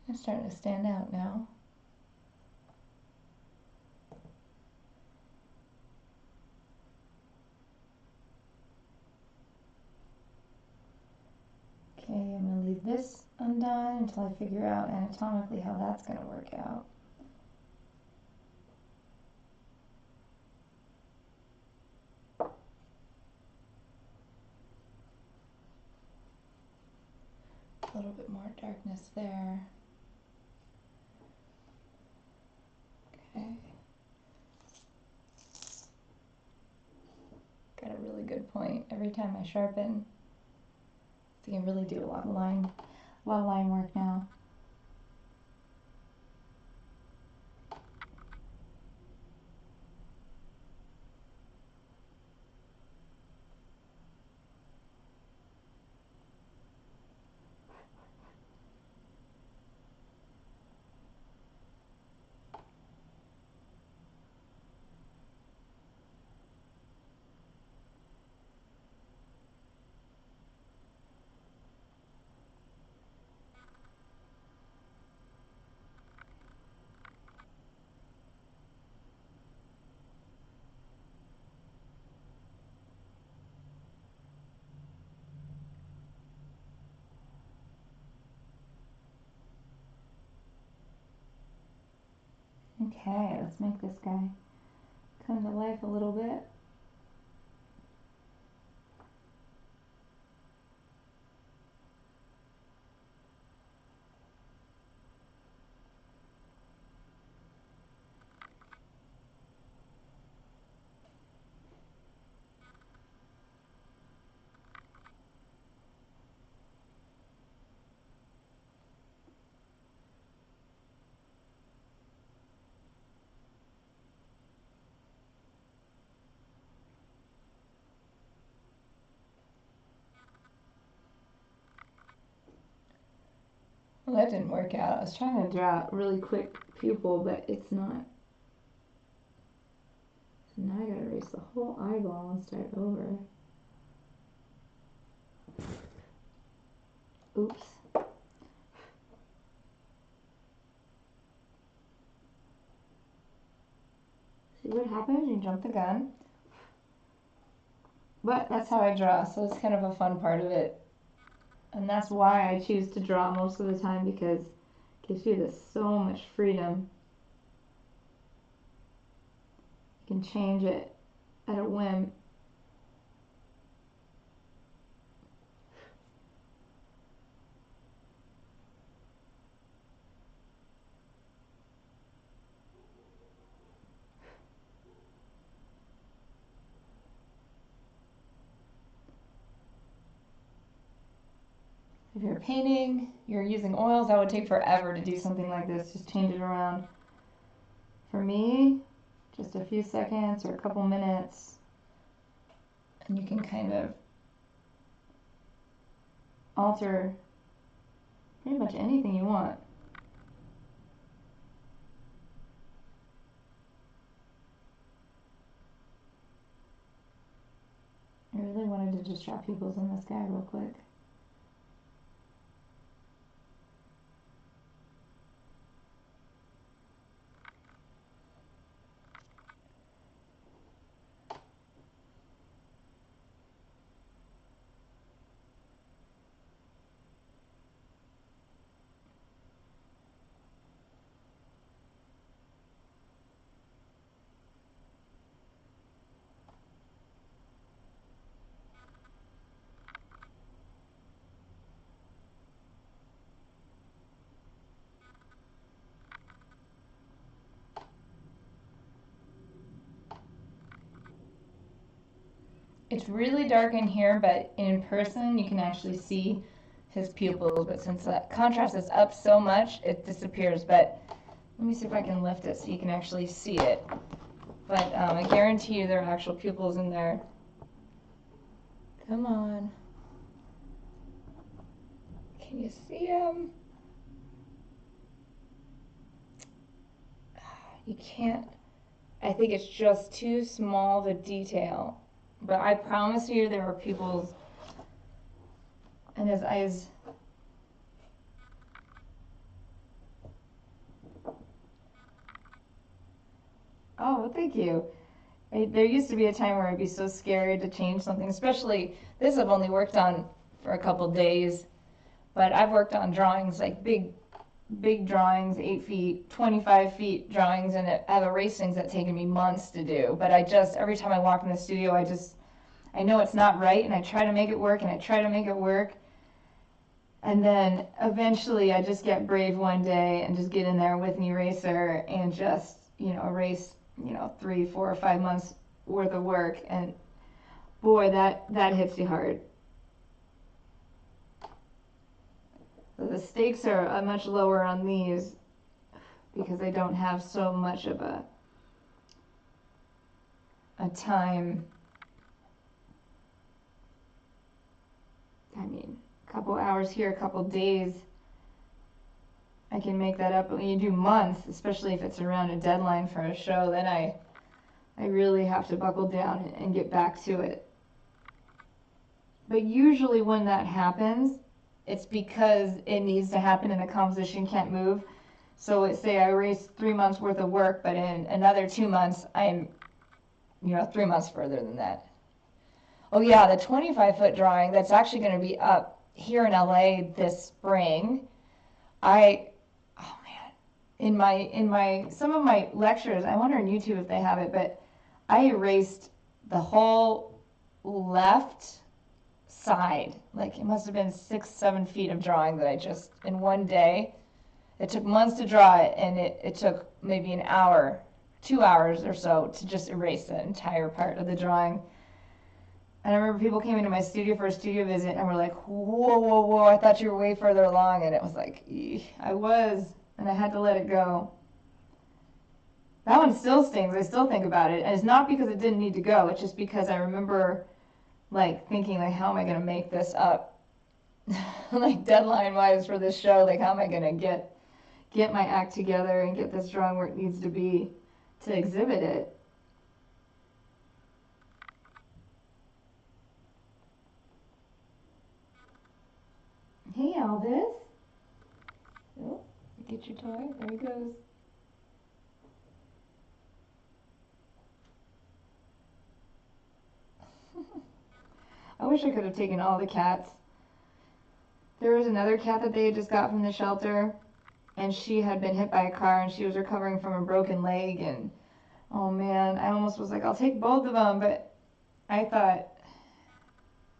It's starting to stand out now. Okay, I'm going to leave this undone until I figure out anatomically how that's going to work out. A little bit more darkness there. Okay. Got a really good point every time I sharpen. So you can really do a lot of line work now. Okay, let's make this guy come to life a little bit. Well, that didn't work out. I was trying to draw a really quick pupil, but it's not. So now I gotta erase the whole eyeball and start over. Oops. See what happens? You jump the gun. But that's how I draw, so it's kind of a fun part of it. And that's why I choose to draw most of the time, because it gives you this so much freedom. You can change it at a whim. If you're painting, you're using oils, that would take forever to do something like this. Just change it around. For me, just a few seconds or a couple minutes, and you can kind of alter pretty much anything you want. I really wanted to just draw pupils on this guy real quick. It's really dark in here, but in person you can actually see his pupils. But since the contrast is up so much, it disappears. But let me see if I can lift it so you can actually see it. But I guarantee you there are actual pupils in there. Come on. Can you see them? You can't. I think it's just too small of a detail. But I promise you there are pupils. And his eyes. Oh, thank you. There used to be a time where I'd be so scared to change something, especially this I've only worked on for a couple days. But I've worked on drawings, like big drawings, 8 feet, 25 feet drawings, and I have erasings that taken me months to do. But every time I walk in the studio, I know it's not right, and I try to make it work, and I try to make it work. And then eventually I just get brave one day and just get in there with an eraser and just, erase, 3, 4, or 5 months worth of work. And boy, that hits you hard. So the stakes are much lower on these because I don't have so much of a time. I mean, a couple hours here, a couple days, I can make that up. But when you do months, especially if it's around a deadline for a show, then I really have to buckle down and get back to it. But usually when that happens, it's because it needs to happen and the composition can't move. So let's say I erased 3 months worth of work, but in another 2 months, I'm, 3 months further than that. Oh yeah, the 25-foot drawing that's actually going to be up here in LA this spring. In my some of my lectures, I wonder on YouTube if they have it, but I erased the whole left side. Like it must have been 6, 7 feet of drawing that I just in one day. It took months to draw it, and it took maybe an hour, 2 hours or so to just erase the entire part of the drawing. And I remember people came into my studio for a studio visit and were like, whoa, whoa, whoa, I thought you were way further along. And it was like, I was, and I had to let it go. That one still stings. I still think about it. And it's not because it didn't need to go. It's just because I remember thinking how am I going to make this up? Deadline wise for this show, how am I going to get my act together and get this drawing where it needs to be to exhibit it. Hey, Elvis. Oh, get your toy. There he goes. I wish I could have taken all the cats. There was another cat that they had just got from the shelter, and she had been hit by a car, and she was recovering from a broken leg, and oh man, I almost was like, I'll take both of them, but I thought,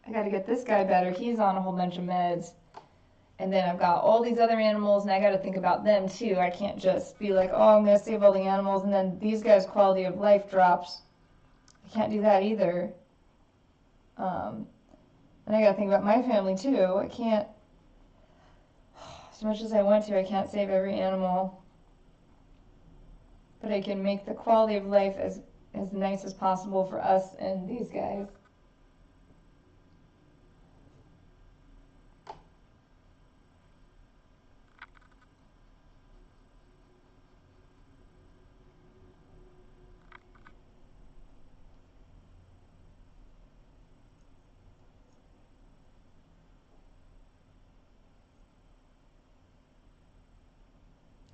I gotta get this guy better. He's on a whole bunch of meds. And then I've got all these other animals, and I got to think about them too. I can't just be like, oh, I'm going to save all the animals, and then these guys' quality of life drops. I can't do that either. And I got to think about my family too. I can't, as much as I want to, I can't save every animal. But I can make the quality of life as nice as possible for us and these guys.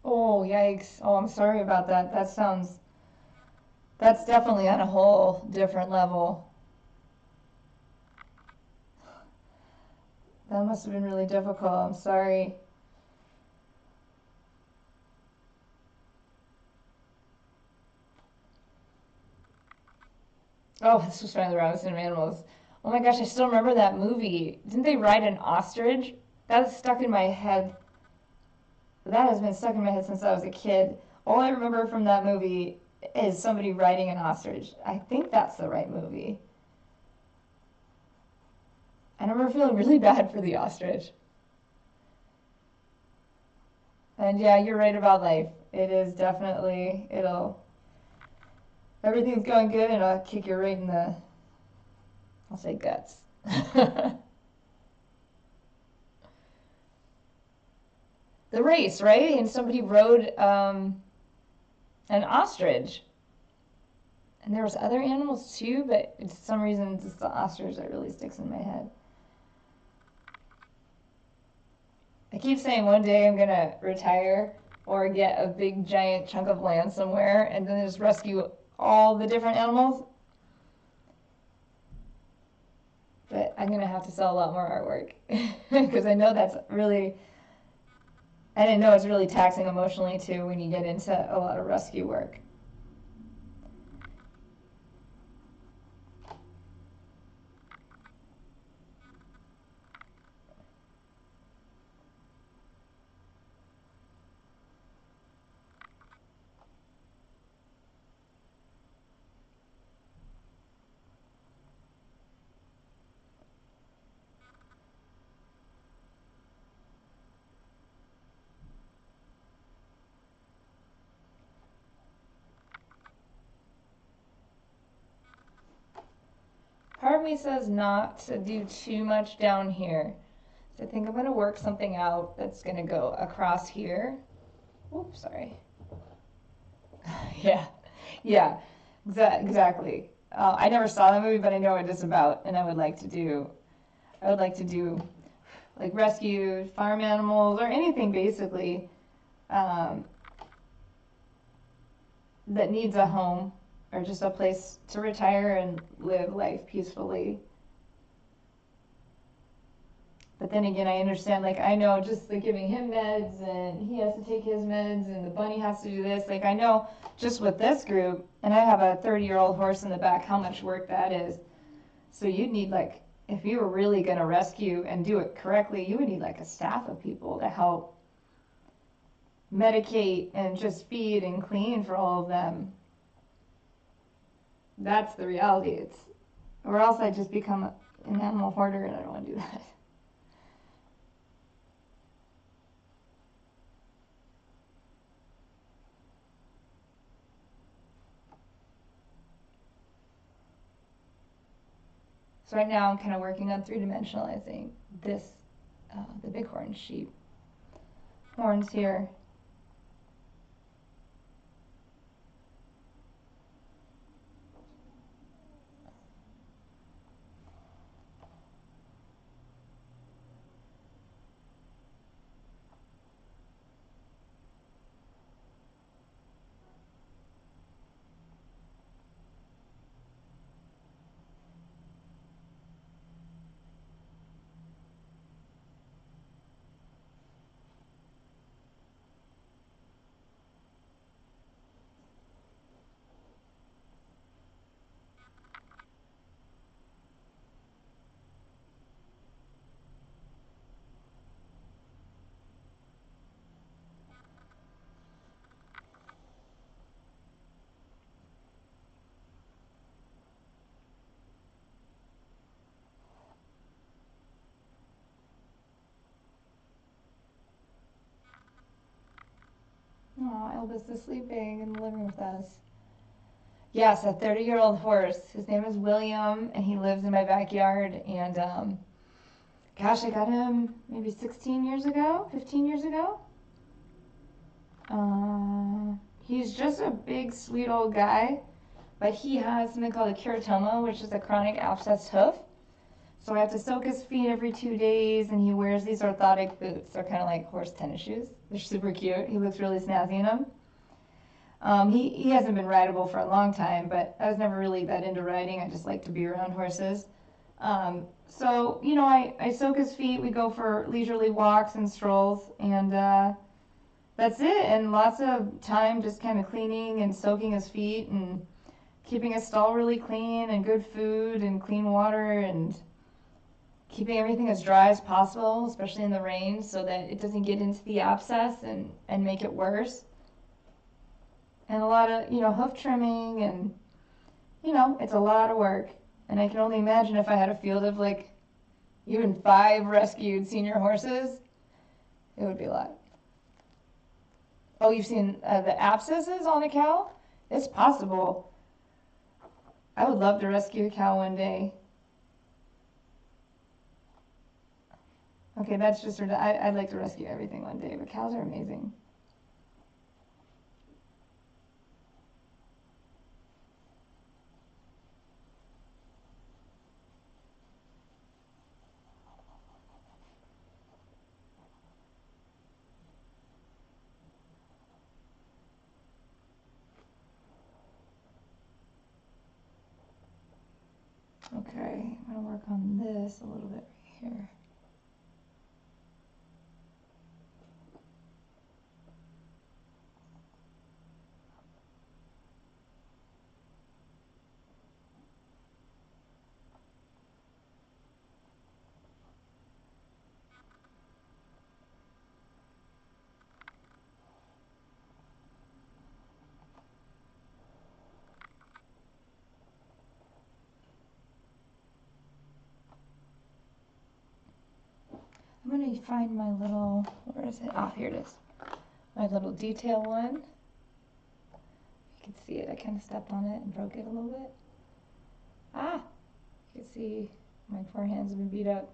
Oh, yikes. Oh, I'm sorry about that. That's definitely on a whole different level. That must have been really difficult. I'm sorry. Oh, this was Family Robinson Animals. Oh my gosh, I still remember that movie. Didn't they ride an ostrich? That's stuck in my head. That has been stuck in my head since I was a kid. All I remember from that movie is somebody riding an ostrich. I think that's the right movie. I remember feeling really bad for the ostrich. And yeah, you're right about life. It is definitely, everything's going good and it'll kick you right in the, I'll say guts. The race, right? And somebody rode an ostrich. And there was other animals too, but for some reason it's the ostrich that really sticks in my head. I keep saying one day I'm gonna retire or get a big giant chunk of land somewhere and then just rescue all the different animals. But I'm gonna have to sell a lot more artwork because I know that's really, and I know it's really taxing emotionally too when you get into a lot of rescue work. Part of me says not to do too much down here. So I think I'm gonna work something out that's gonna go across here. Oops, sorry. Yeah, yeah, exactly. I never saw that movie, but I know what it's about, and I would like to do. I would like to do like rescue farm animals or anything basically um, that needs a home or just a place to retire and live life peacefully. But then again, I understand, like, I know just like giving him meds and he has to take his meds and the bunny has to do this. Like, I know just with this group, and I have a 30-year-old horse in the back, how much work that is. So you'd need, like, if you were really going to rescue and do it correctly, you would need, like, a staff of people to help medicate and just feed and clean for all of them. That's the reality. Or else I just become an animal hoarder and I don't want to do that. So right now I'm kind of working on three-dimensionalizing this, the bighorn sheep. Horns here. Oh, Elvis is sleeping in the living room with us. Yes, a 30-year-old horse. His name is William, and he lives in my backyard. And gosh, I got him maybe 16 years ago, 15 years ago. He's just a big, sweet old guy, but he has something called a keratoma, which is a chronic abscessed hoof. So I have to soak his feet every 2 days, and he wears these orthotic boots. They're kind of like horse tennis shoes. They're super cute. He looks really snazzy in them. He hasn't been rideable for a long time, but I was never really that into riding. I just like to be around horses. So, you know, I soak his feet. We go for leisurely walks and strolls, and that's it. And lots of time just kind of cleaning and soaking his feet and keeping his stall really clean and good food and clean water and keeping everything as dry as possible, especially in the rain, so that it doesn't get into the abscess and make it worse. And a lot of, hoof trimming and, it's a lot of work. And I can only imagine if I had a field of like even 5 rescued senior horses, it would be a lot. Oh, you've seen the abscesses on a cow? It's possible. I would love to rescue a cow one day. Okay, that's just, I'd like to rescue everything one day, but cows are amazing. Okay, I'm gonna work on this a little bit right here. I'm gonna find my little, where is it? Oh, here it is. My little detail one. You can see it, I kind of stepped on it and broke it a little bit. Ah, you can see my poor hands have been beat up.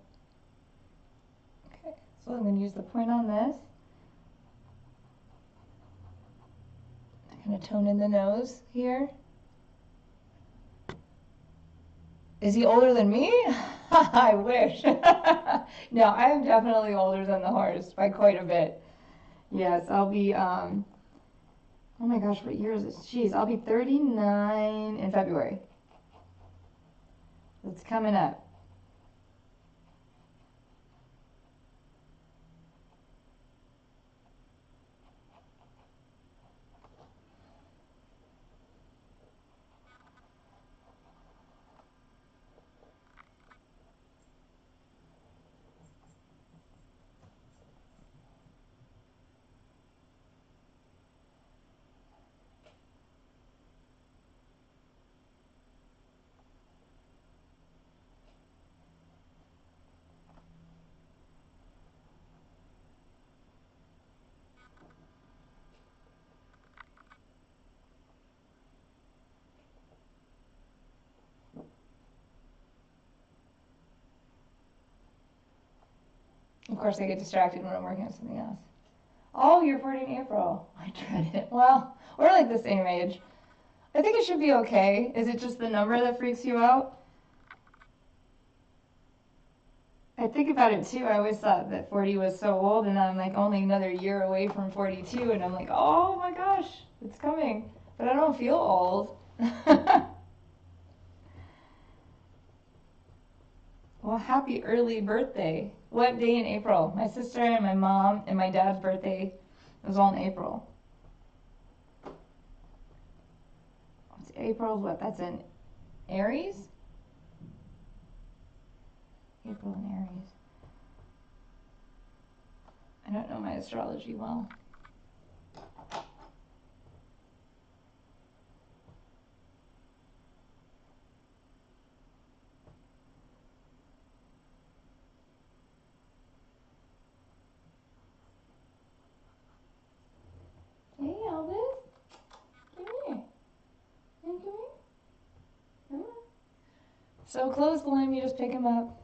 Okay, so I'm gonna use the point on this. I'm gonna tone in the nose here. Is he older than me? I wish. No, I am definitely older than the horse by quite a bit. Yes, I'll be, oh my gosh, what year is it? Jeez, I'll be 39 in February. It's coming up. Of course, I get distracted when I'm working on something else. Oh, you're 40 in April. I dread it. Well, we're like the same age. I think it should be okay. Is it just the number that freaks you out? I think about it too. I always thought that 40 was so old, and I'm like only another year away from 42, and I'm like, oh my gosh, it's coming. But I don't feel old. Well, happy early birthday. What day in April? My sister and my mom and my dad's birthday was all in April. It's April's what? That's in Aries? April and Aries. I don't know my astrology well. Hey, Elvis. Come here. Come here. Come on. So close, Glenn. You just pick him up.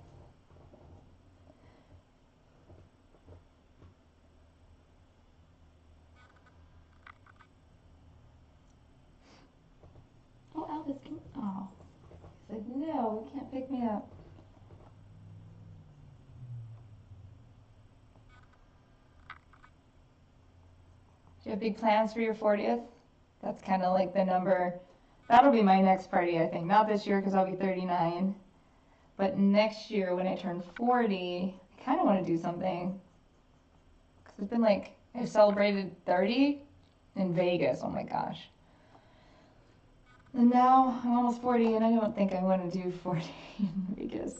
Oh, Elvis, come. Oh. He said, no, you can't pick me up. Do you have big plans for your 40th? That's kind of like the number. That'll be my next party, I think. Not this year because I'll be 39. But next year when I turn 40, I kind of want to do something. Because it's been like, I've celebrated 30 in Vegas. Oh my gosh. And now I'm almost 40 and I don't think I want to do 40 in Vegas.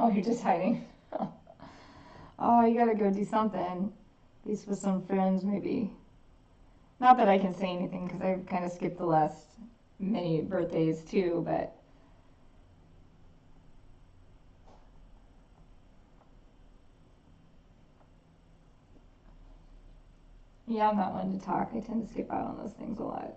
Oh, you're just hiding. Oh, you gotta go do something. At least with some friends, maybe. Not that I can say anything because I've kind of skipped the last many birthdays too, but. Yeah, I'm not one to talk. I tend to skip out on those things a lot.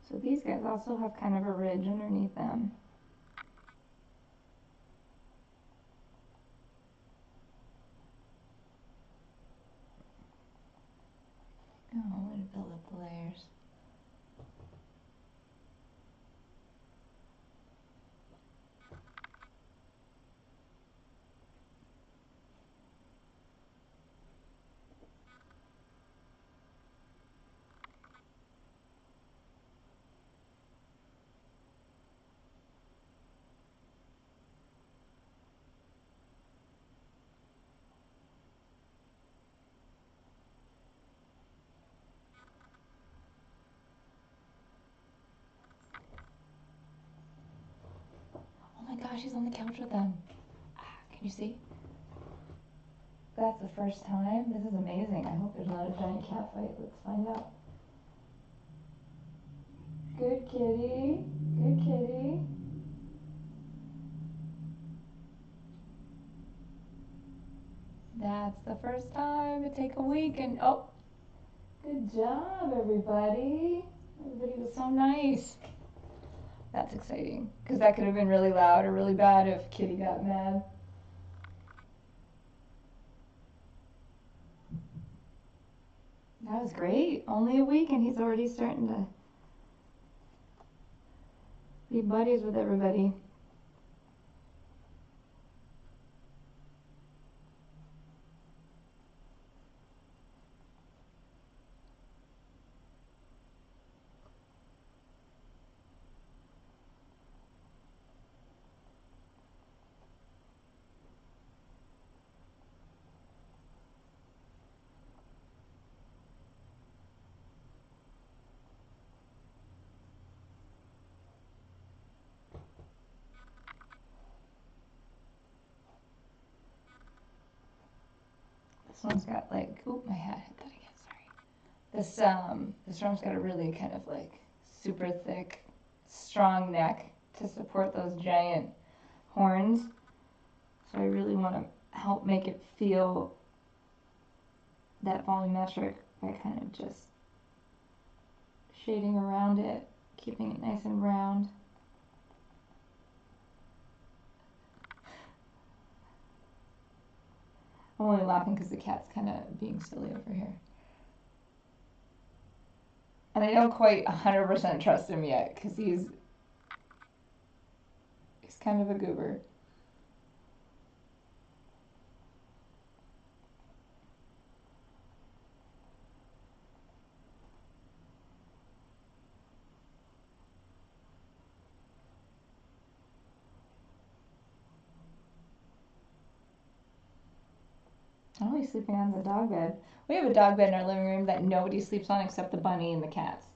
So these guys also have kind of a ridge underneath them. Oh, way to build up the layers. Oh my gosh, he's on the couch with them. Can you see? That's the first time. This is amazing. I hope there's not a giant cat fight. Let's find out. Good kitty. Good kitty. That's the first time. It take a week and oh, good job, everybody. Everybody was so nice. That's exciting because that could have been really loud or really bad if Kitty got mad. That was great. Only a week and he's already starting to be buddies with everybody. This one's got like, oop, my hat hit that again, sorry. This one's got a really kind of like super thick, strong neck to support those giant horns. So I really want to help make it feel that volumetric by kind of just shading around it, keeping it nice and round. I'm only laughing because the cat's kind of being silly over here. And I don't quite 100% trust him yet because he's kind of a goober. Oh, he's sleeping on the dog bed. We have a dog bed in our living room that nobody sleeps on except the bunny and the cats.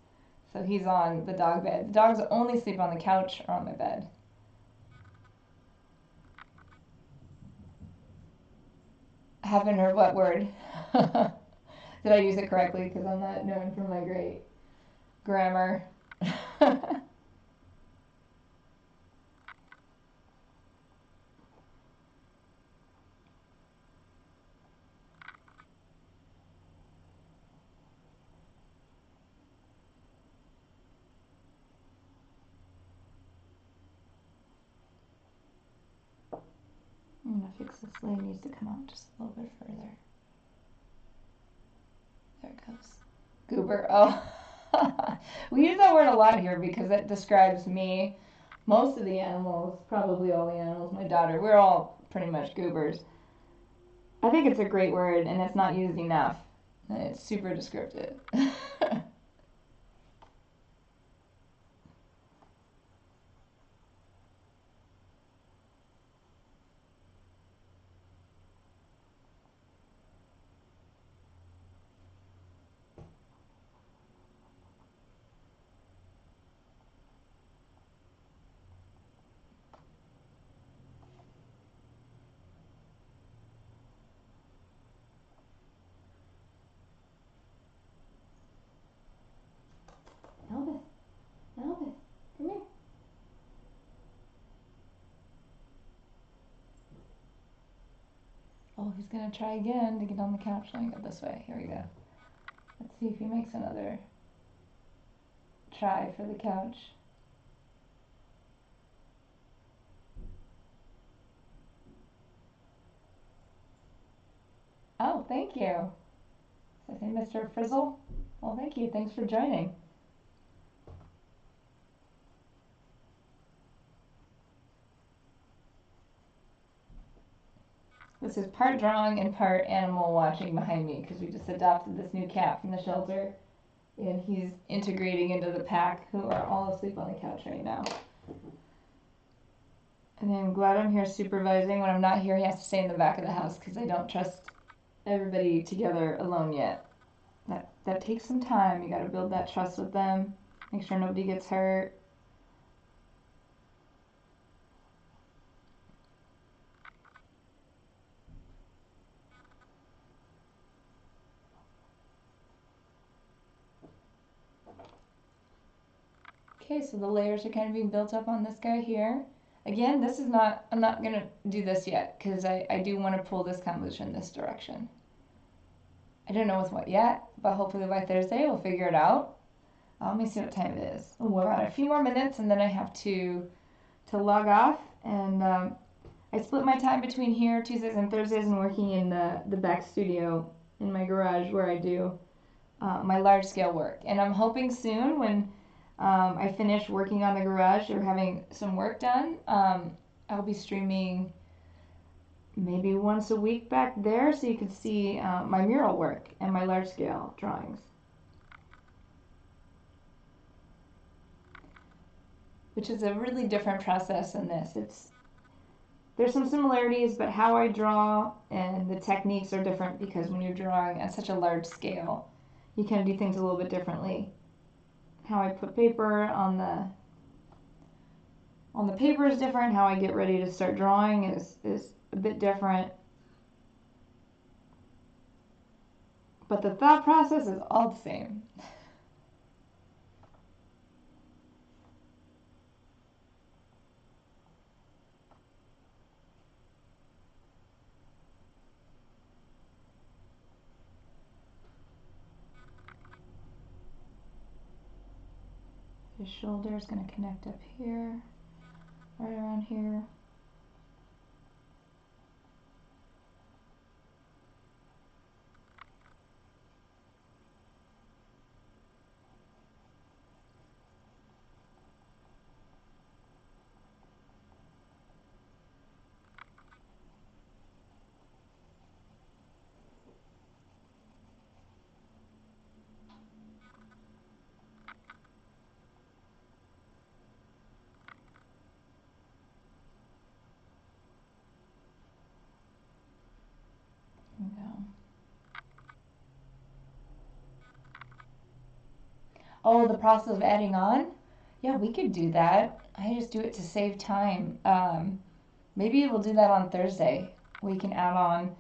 So he's on the dog bed. The dogs only sleep on the couch or on my bed. Haven't heard what word? Did I use it correctly? Because I'm not known for my great grammar. I'm gonna fix this lid. It needs to come out just a little bit further. There it goes. Goober. Oh. We use that word a lot here because it describes me. Most of the animals, probably all the animals, my daughter, we're all pretty much goobers. I think it's a great word and it's not used enough. And it's super descriptive. he's gonna try again to get on the couch. Let me go this way. Here we go. Let's see if he makes another try for the couch. Oh, thank you. So I say Mr. Frizzle? Well, thank you. Thanks for joining. This is part drawing and part animal watching behind me because we just adopted this new cat from the shelter and he's integrating into the pack who are all asleep on the couch right now. And I'm glad I'm here supervising. When I'm not here, he has to stay in the back of the house because I don't trust everybody together alone yet. That takes some time. You got to build that trust with them. Make sure nobody gets hurt. Okay, so the layers are kind of being built up on this guy here. Again, this is not, I'm not going to do this yet because I do want to pull this composition this direction. I don't know with what yet, but hopefully by Thursday we'll figure it out. Let me see what time it is. Oh, we've got a few more minutes and then I have to log off. And I split my time between here Tuesdays and Thursdays and working in the back studio in my garage where I do my large scale work. And I'm hoping soon when I finish working on the garage or having some work done, I'll be streaming maybe once a week back there so you can see my mural work and my large scale drawings. Which is a really different process than this. There's some similarities, but how I draw and the techniques are different because when you're drawing at such a large scale, you kind of do things a little bit differently. How I put paper on the paper is different. How I get ready to start drawing is a bit different. But the thought process is all the same. His shoulder is going to connect up here, right around here. Oh, the process of adding on? Yeah, we could do that. I just do it to save time. Maybe we'll do that on Thursday. We can add on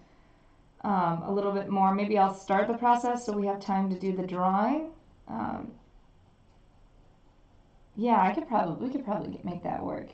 a little bit more. Maybe I'll start the process so we have time to do the drawing. Yeah, we could probably make that work.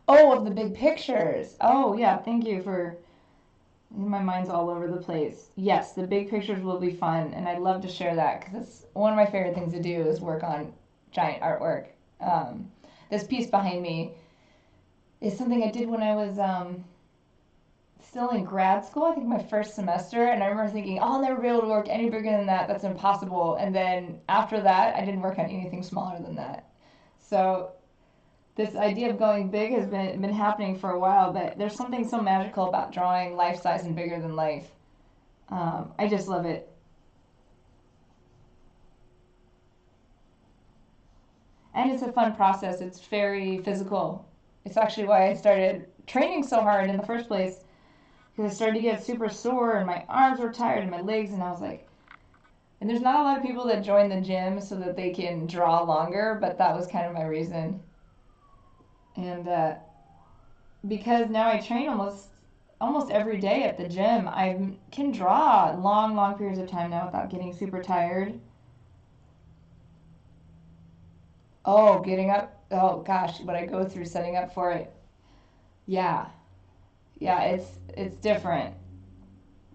Oh, of the big pictures. Oh, yeah, thank you for. My mind's all over the place. Yes, the big pictures will be fun, and I'd love to share that because it's one of my favorite things to do is work on giant artwork. This piece behind me is something I did when I was still in grad school, I think my first semester, and I remember thinking, oh, I'll never be able to work any bigger than that. That's impossible. And then after that, I didn't work on anything smaller than that. So this idea of going big has been happening for a while, but there's something so magical about drawing life size and bigger than life. I just love it. And it's a fun process. It's very physical. It's actually why I started training so hard in the first place, because I started to get super sore and my arms were tired and my legs, and I was like, and there's not a lot of people that join the gym so that they can draw longer, but that was kind of my reason. And because now I train almost every day at the gym, I can draw long periods of time now without getting super tired. Oh, getting up. Oh gosh, what I go through setting up for it. Yeah. Yeah, it's different.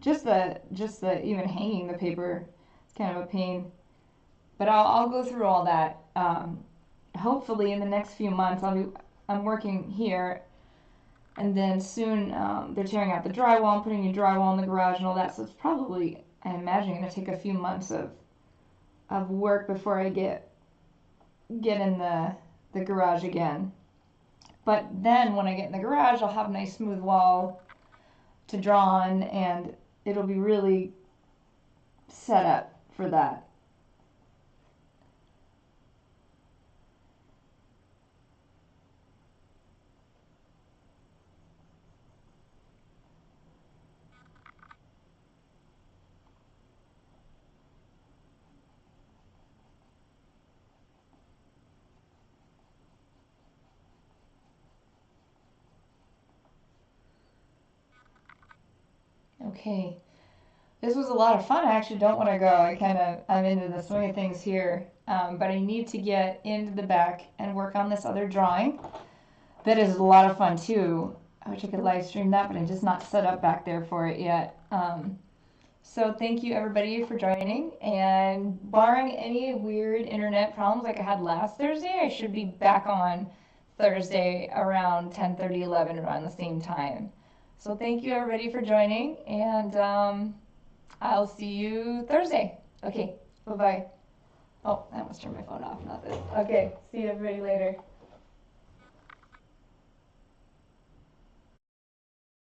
Just the even hanging the paper, it's kind of a pain. But I'll go through all that. Hopefully in the next few months I'm working here, and then soon they're tearing out the drywall and putting new drywall in the garage and all that. So it's probably, I imagine, going to take a few months of work before I get in the garage again. But then when I get in the garage, I'll have a nice smooth wall to draw on, and it'll be really set up for that. Okay. This was a lot of fun. I actually don't want to go. I'm into the swing of things here. But I need to get into the back and work on this other drawing. That is a lot of fun too. I wish I could live stream that, but I'm just not set up back there for it yet. So thank you everybody for joining. And barring any weird internet problems like I had last Thursday, I should be back on Thursday around 10:30, 11 around the same time. So thank you everybody for joining, and I'll see you Thursday. Okay, bye-bye. Oh, I almost turned my phone off, not this. Okay, see you everybody later.